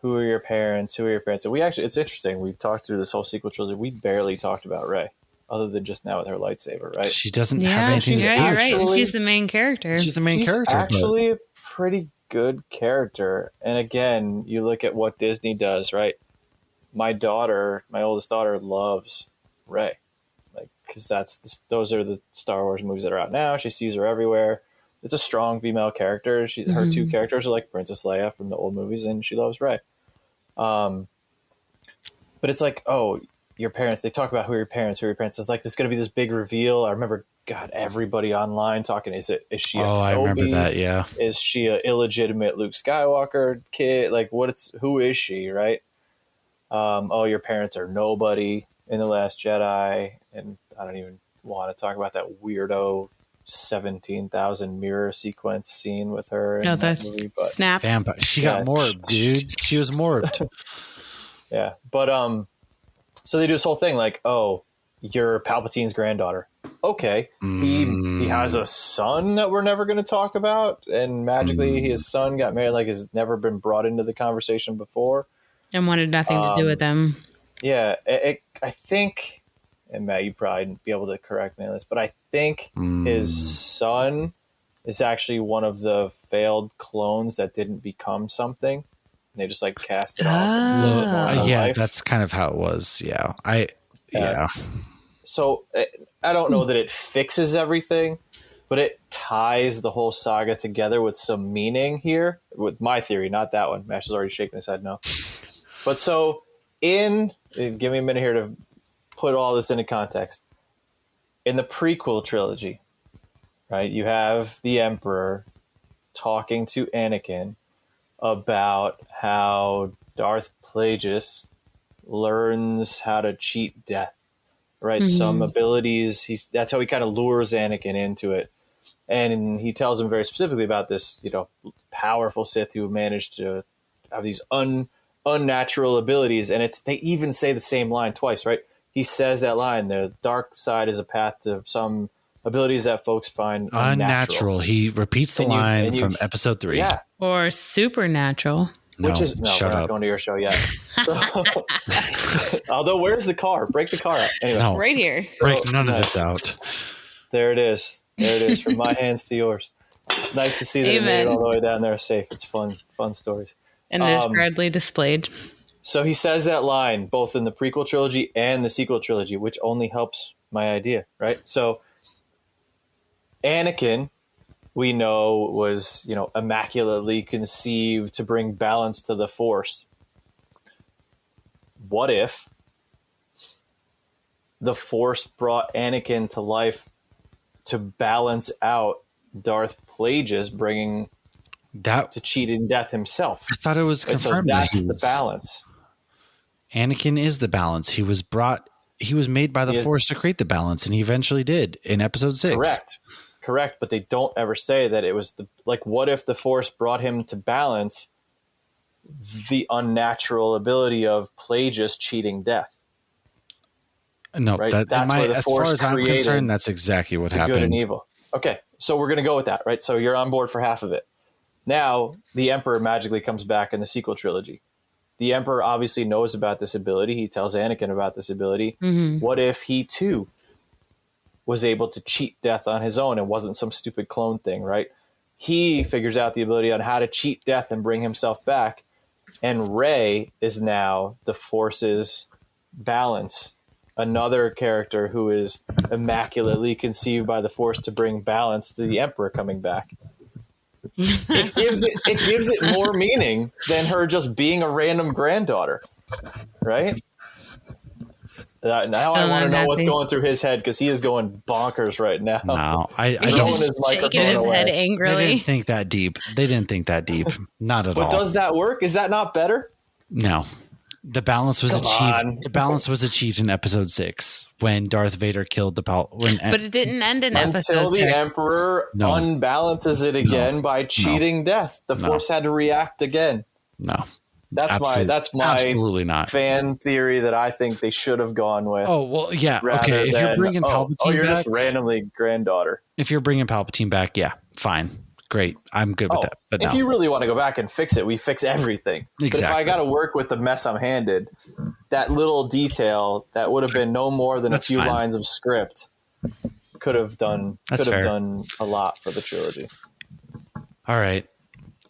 who are your parents, and we actually, it's interesting, we talked through this whole sequel trilogy, we barely talked about Rey other than just now with her lightsaber, right? She doesn't have Yeah, anything to do. you're right. actually- She's the main character. She's the main She's character. actually a pretty good character. And again, you look at what Disney does, right? My oldest daughter loves Rey, like, because those are the Star Wars movies that are out now. She sees her everywhere. It's a strong female character. Her 2 characters are like Princess Leia from the old movies, and she loves Rey. But it's like, oh, your parents. They talk about who are your parents. It's like there's going to be this big reveal. I remember, God, everybody online talking. Is she? A Kenobi? I remember that. Yeah. Is she an illegitimate Luke Skywalker kid? Like, who is she? Right? Your parents are nobody in The Last Jedi, and I don't even want to talk about that weirdo 17,000 mirror sequence scene with her in that movie. But Snap. Vampire. She got morbed, dude. She was morbed. yeah, but so they do this whole thing like, oh, you're Palpatine's granddaughter. Okay, he has a son that we're never going to talk about, and magically his son got married, like has never been brought into the conversation before, And wanted nothing to do with them. Yeah, I think. And Matt, you probably be able to correct me on this, but I think his son is actually one of the failed clones that didn't become something. And they just like cast it off. Yeah, that's kind of how it was. Yeah. Yeah. So I don't know that it fixes everything, but it ties the whole saga together with some meaning here, with my theory, not that one. Mash is already shaking his head no. But so give me a minute here to put all this into context. In the prequel trilogy, right, you have the Emperor talking to Anakin about how Darth Plagueis learns how to cheat death, right? Some abilities, that's how he kind of lures Anakin into it. And he tells him very specifically about this, powerful Sith who managed to have these unnatural abilities. And they even say the same line twice, right? He says that line, the dark side is a path to some abilities that folks find unnatural. He repeats the line from episode 3. Yeah. Or supernatural. We're not going to your show yet. Although, where's the car? Break the car up. Anyway. No. Right here. Break none of this out. There it is. From my hands to yours. It's nice to see that it made it all the way down there safe. It's fun stories. And it is proudly displayed. So he says that line both in the prequel trilogy and the sequel trilogy, which only helps my idea, right? So Anakin, we know, was, immaculately conceived to bring balance to the Force. What if the Force brought Anakin to life to balance out Darth Plagueis bringing to cheating death himself? I thought it was confirmed so that's the balance. Anakin is the balance. He was brought he was made by the Force to create the balance, and he eventually did in episode 6. Correct. But they don't ever say that it was what if the Force brought him to balance the unnatural ability of Plagueis cheating death? No, right? That's where the as far as I'm concerned, that's exactly what happened. Good and evil. Okay, so we're going to go with that, right? So you're on board for half of it. Now, the Emperor magically comes back in the sequel trilogy. The Emperor obviously knows about this ability. He tells Anakin about this ability. Mm-hmm. What if he, too, was able to cheat death on his own and wasn't some stupid clone thing, right? He figures out the ability on how to cheat death and bring himself back. And Rey is now the Force's balance. Another character who is immaculately conceived by the Force to bring balance to the Emperor coming back. It gives it more meaning than her just being a random granddaughter, right? Now still I want to know what's going through his head, because he is going bonkers right now. No, I don't. He's shaking his head angrily. They didn't think that deep. Not at all. But does that work? Is that not better? No. The balance was achieved. The balance was achieved in episode 6 when Darth Vader killed the But it didn't end in episode 6. Until the Emperor unbalances it again by cheating death. The Force had to react again. No. That's my absolutely not fan theory that I think they should have gone with. Oh, well, yeah. Okay. If you're bringing Palpatine back. You're just randomly granddaughter. If you're bringing Palpatine back, yeah, fine. Great. I'm good with that. But if you really want to go back and fix it, we fix everything. Exactly. But if I got to work with the mess I'm handed, that little detail that would have been no more than a few lines of script could have done a lot for the trilogy. All right.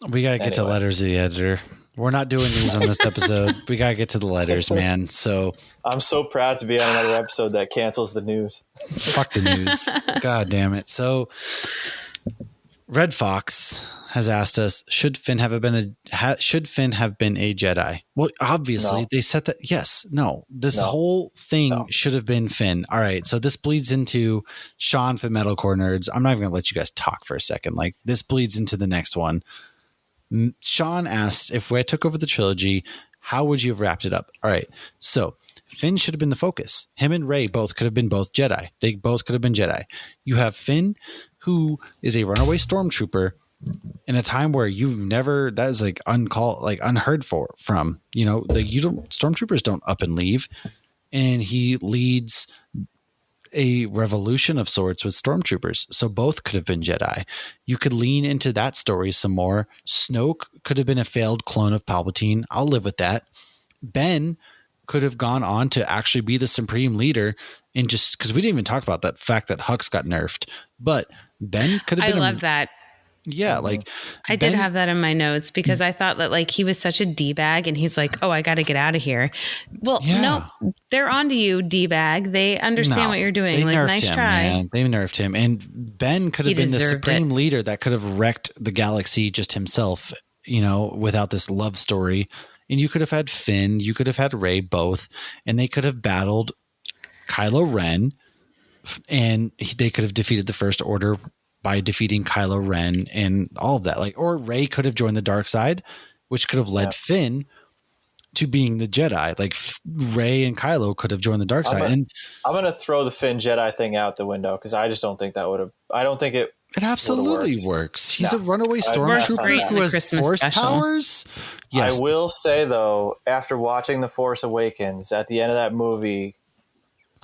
We got to get to letters of the editor. We're not doing news on this episode. We got to get to the letters, man. So I'm so proud to be on another episode that cancels the news. Fuck the news. God damn it. So Red Fox has asked us, should Finn have been a Jedi? Well, obviously they said that. Yes. No. This whole thing should have been Finn. All right. So this bleeds into Sean for Metalcore Nerds. I'm not even going to let you guys talk for a second. Like, this bleeds into the next one. Sean asked, if we took over the trilogy, how would you have wrapped it up? All right. So Finn should have been the focus. Him and Rey both could have been both Jedi. They both could have been Jedi. You have Finn, who is a runaway stormtrooper in a time where that is like unheard from, stormtroopers don't up and leave. And he leads a revolution of sorts with stormtroopers. So both could have been Jedi. You could lean into that story some more. Snoke could have been a failed clone of Palpatine. I'll live with that. Ben could have gone on to actually be the supreme leader, and just because we didn't even talk about that fact that Hux got nerfed, but Ben could have been. I love that. Yeah, like I did have that in my notes, because I thought that like he was such a D-bag, and he's like, oh, I got to get out of here. Well, no, they're onto you, D-bag. They understand what you're doing. Like, nice try. Man. They nerfed him, and Ben could have been the supreme leader that could have wrecked the galaxy just himself, without this love story. And you could have had Finn, you could have had Rey, both, and they could have battled Kylo Ren, and they could have defeated the First Order by defeating Kylo Ren and all of that. Or Rey could have joined the dark side, which could have led Finn to being the Jedi. Like, Rey and Kylo could have joined the dark side. I'm going to throw the Finn Jedi thing out the window, because I just don't think that would have. I don't think it. It absolutely works. He's a runaway stormtrooper who has Force powers. Yes. I will say, though, after watching The Force Awakens, at the end of that movie,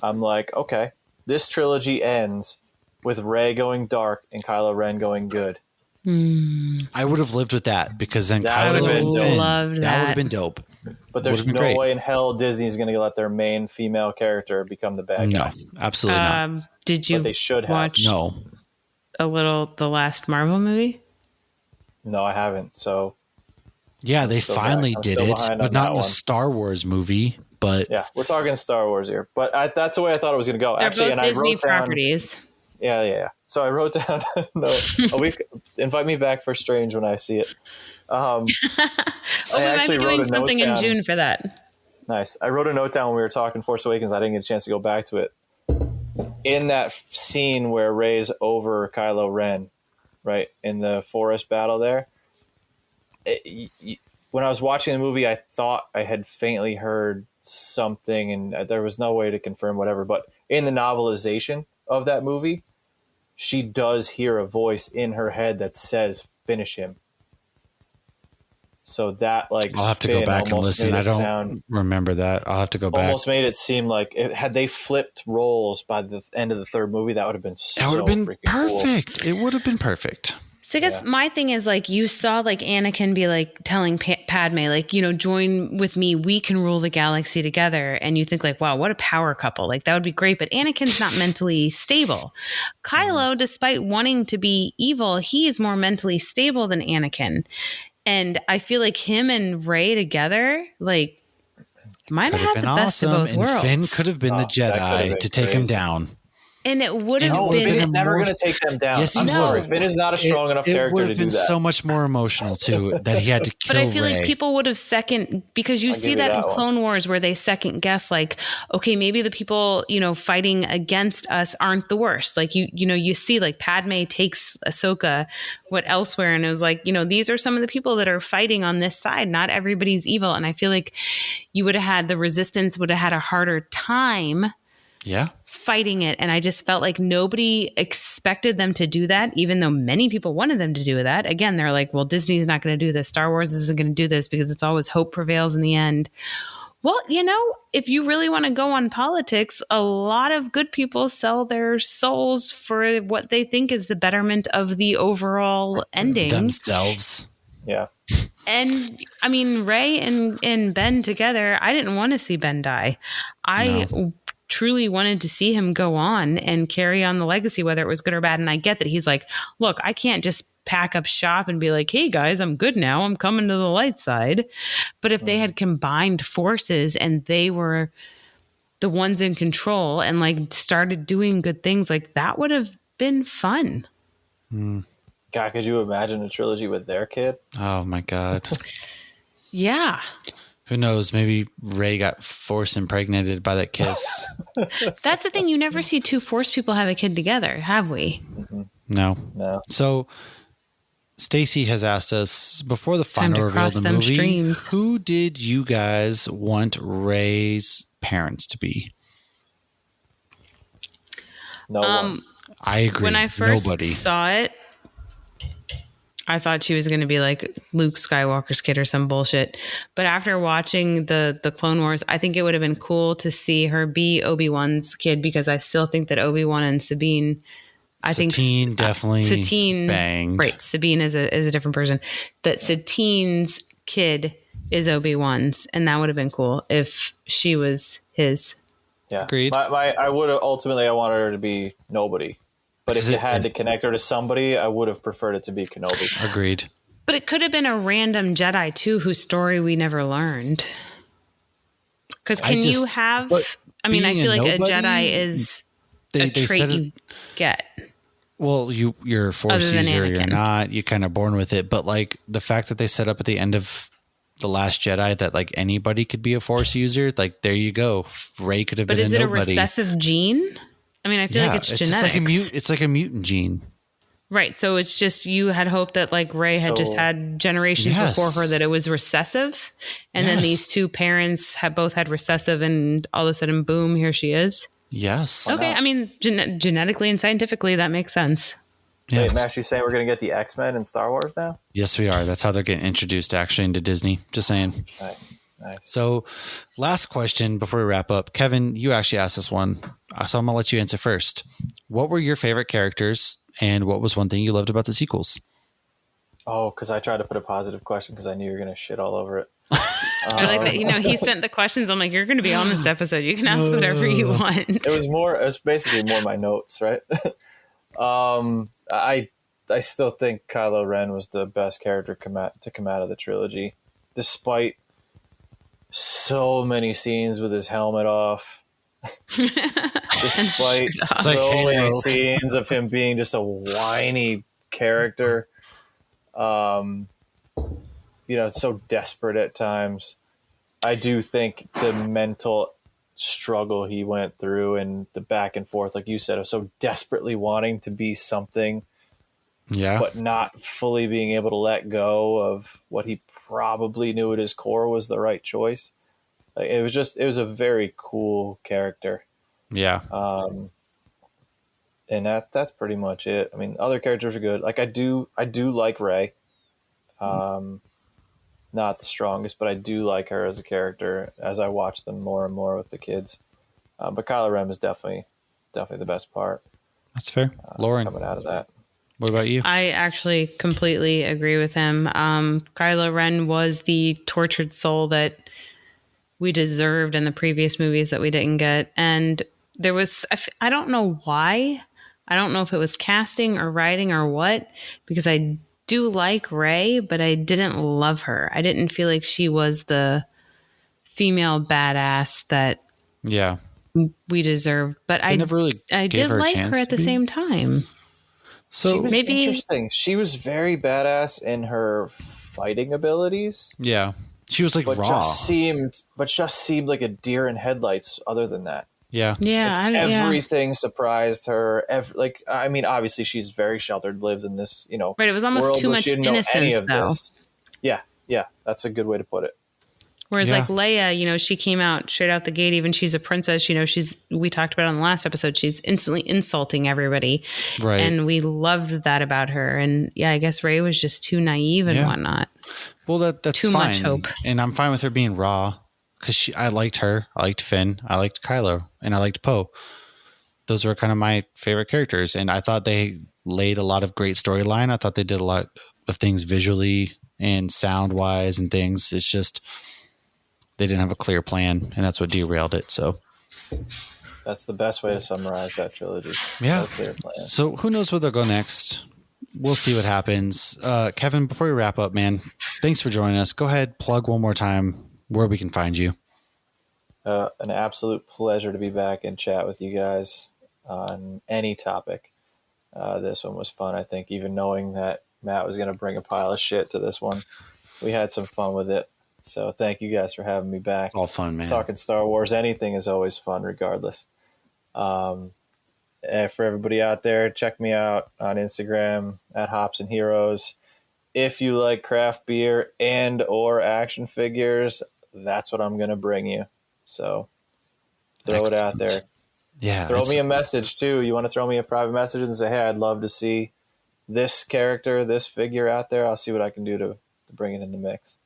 I'm like, okay, this trilogy ends with Rey going dark and Kylo Ren going good. I would have lived with that, because then that Kylo would have been dope. But there's no way in hell Disney's going to let their main female character become the bad guy. No, absolutely not. Did you but they should watch No. the last Marvel movie? No, I haven't. So yeah, they finally did it, but not in a Star Wars movie. But yeah, we're talking Star Wars here. But that's the way I thought it was going to go. They're actually, both and Disney I wrote properties. Down, yeah. So I wrote down a week. Invite me back for Strange when I see it. We might be doing something in June for that. Nice. I wrote a note down when we were talking Force Awakens. I didn't get a chance to go back to it. In that scene where Rey's over Kylo Ren, right, in the forest battle there, when I was watching the movie, I thought I had faintly heard something, and there was no way to confirm whatever, but in the novelization of that movie, she does hear a voice in her head that says, "Finish him." So that like I'll have to go back and listen. I don't remember that. I'll have to go back. Almost made it seem like had they flipped roles by the end of the third movie, that would have been so it would have been perfect. Cool. It would have been perfect. So I guess my thing is like you saw like Anakin be like telling Padme like, you know, join with me. We can rule the galaxy together. And you think like, wow, what a power couple. Like that would be great. But Anakin's not mentally stable. Kylo, despite wanting to be evil, he is more mentally stable than Anakin. And I feel like him and Rey together, like might have had the best of both worlds. And Finn could have been the Jedi to take him down. And it would have been. Finn is never going to take them down. Yes, I'm sorry. Finn is not a strong enough character to do that. It would have been so much more emotional too that he had to kill Rey. But I feel like people would have because you see that in Clone Wars where they second guess like, okay, maybe the people, you know, fighting against us aren't the worst. Like you know, you see like Padme takes Ahsoka elsewhere, and it was like, you know, these are some of the people that are fighting on this side. Not everybody's evil, and I feel like you would have had the Resistance would have had a harder time. Yeah. Fighting it. And I just felt like nobody expected them to do that, even though many people wanted them to do that. Again, they're like, well, Disney's not going to do this. Star Wars isn't going to do this because it's always hope prevails in the end. Well, you know, if you really want to go on politics, a lot of good people sell their souls for what they think is the betterment of the overall ending. Themselves. Yeah. And I mean, Rey and Ben together, I didn't want to see Ben die. I truly wanted to see him go on and carry on the legacy, whether it was good or bad. And I get that he's like, look, I can't just pack up shop and be like, hey guys, I'm good now. I'm coming to the light side. But if they had combined forces and they were the ones in control and like started doing good things, like that would have been fun. God, could you imagine a trilogy with their kid? Oh my God. Yeah. Who knows? Maybe Rey got force impregnated by that kiss. That's the thing. You never see two Force people have a kid together, have we? No. So Stacy has asked us before the final reveal of the movie, streams. Who did you guys want Rey's parents to be? No one. I agree. When I first saw it, I thought she was going to be like Luke Skywalker's kid or some bullshit. But after watching the Clone Wars, I think it would have been cool to see her be Obi-Wan's kid, because I still think that Obi-Wan and Sabine, Satine definitely Satine banged. Right, Sabine is a different person. That Satine's kid is Obi-Wan's, and that would have been cool if she was his. Yeah, agreed. I would have ultimately. I wanted her to be nobody. But if you had to connect her to somebody, I would have preferred it to be Kenobi. Agreed. But it could have been a random Jedi, too, whose story we never learned. Because I feel like a Jedi is a trait you get. Well, you're a Force user, you're not. You're kind of born with it. But like the fact that they set up at the end of The Last Jedi that like anybody could be a Force user, like there you go. Rey could have been a nobody. But is it a recessive gene? I mean, I feel like it's genetics. It's like a mutant gene. Right. So it's just you had hoped that like Rey had just had generations before her that it was recessive. And then these two parents have both had recessive, and all of a sudden, boom, here she is. Yes. Okay. I mean, genetically and scientifically, that makes sense. Yes. Wait, Max, you saying we're going to get the X-Men in Star Wars now? Yes, we are. That's how they're getting introduced actually into Disney. Just saying. Nice. So last question before we wrap up. Kevin, you actually asked this one, so I'm going to let you answer first. What were your favorite characters, and what was one thing you loved about the sequels? Oh, because I tried to put a positive question because I knew you were going to shit all over it. I like that. You know, he sent the questions. I'm like, you're going to be on this episode. You can ask whatever you want. It was basically more my notes, right? I still think Kylo Ren was the best character to come out of the trilogy, despite so many scenes with his helmet off. Despite so many scenes of him being just a whiny character. So desperate at times. I do think the mental struggle he went through and the back and forth, like you said, of so desperately wanting to be something, but not fully being able to let go of what he probably knew at his core was the right choice. Like it was a very cool character. Yeah. And that's pretty much it. I mean, other characters are good. Like I do like Rey. Not the strongest, but I do like her as a character as I watch them more and more with the kids. But Kylo Ren is definitely the best part. That's fair. Lauren, coming out of that. What about you? I actually completely agree with him. Kylo Ren was the tortured soul that we deserved in the previous movies that we didn't get. And there was, I don't know why. I don't know if it was casting or writing or what, because I do like Rey, but I didn't love her. I didn't feel like she was the female badass that we deserved. But I never really I gave did her a like chance her at to the be. same time. So she was maybe interesting. She was very badass in her fighting abilities. Yeah. She was like but raw. just seemed like a deer in headlights other than that. Yeah. Yeah. Everything surprised her. I mean, obviously she's very sheltered, lives in this, right. It was almost world too where much she didn't know innocence, any of though. this. Yeah. That's a good way to put it. Whereas like Leia, she came out straight out the gate, even she's a princess, we talked about it on the last episode, she's instantly insulting everybody. Right. And we loved that about her. And yeah, I guess Rey was just too naive and whatnot. Well, that's too fine. much hope. And I'm fine with her being raw because I liked her. I liked Finn. I liked Kylo. And I liked Poe. Those were kind of my favorite characters. And I thought they laid a lot of great storyline. I thought they did a lot of things visually and sound wise and things. It's just they didn't have a clear plan, and that's what derailed it. So that's the best way to summarize that trilogy. Yeah. No clear plan. So who knows where they'll go next? We'll see what happens. Kevin, before we wrap up, man, thanks for joining us. Go ahead, plug one more time where we can find you. An absolute pleasure to be back and chat with you guys on any topic. This one was fun, I think, even knowing that Matt was going to bring a pile of shit to this one. We had some fun with it. So thank you guys for having me back. It's all fun, man. Talking Star Wars, anything is always fun regardless. And for everybody out there, check me out on Instagram at Hopsnheroes. If you like craft beer and or action figures, that's what I'm going to bring you. So throw it out there. Yeah. Throw me a message too. You want to throw me a private message and say, hey, I'd love to see this character, this figure out there. I'll see what I can do to bring it in the mix.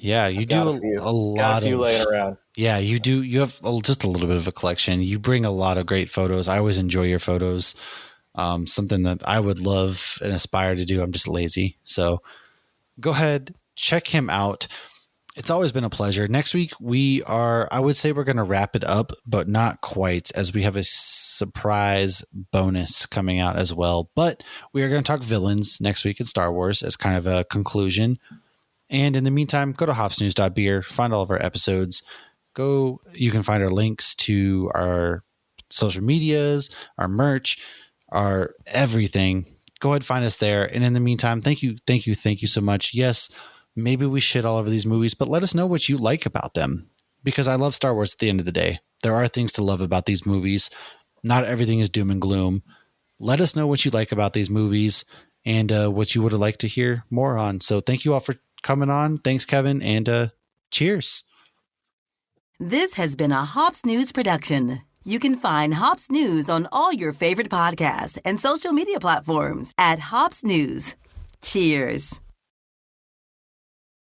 Yeah, you do a lot of laying around. Yeah, you do. You have just a little bit of a collection. You bring a lot of great photos. I always enjoy your photos. Something that I would love and aspire to do. I'm just lazy. So go ahead, check him out. It's always been a pleasure. Next week, I would say we're going to wrap it up, but not quite, as we have a surprise bonus coming out as well. But we are going to talk villains next week in Star Wars as kind of a conclusion. And in the meantime, go to hopsnews.beer, find all of our episodes. You can find our links to our social medias, our merch, our everything. Go ahead, find us there. And in the meantime, thank you so much. Yes, maybe we shit all over these movies, but let us know what you like about them, because I love Star Wars at the end of the day. There are things to love about these movies. Not everything is doom and gloom. Let us know what you like about these movies and what you would have liked to hear more on. So thank you all for coming on. Thanks, Kevin, and cheers. This has been a Hops News production. You can find Hops News on all your favorite podcasts and social media platforms at Hops News. Cheers.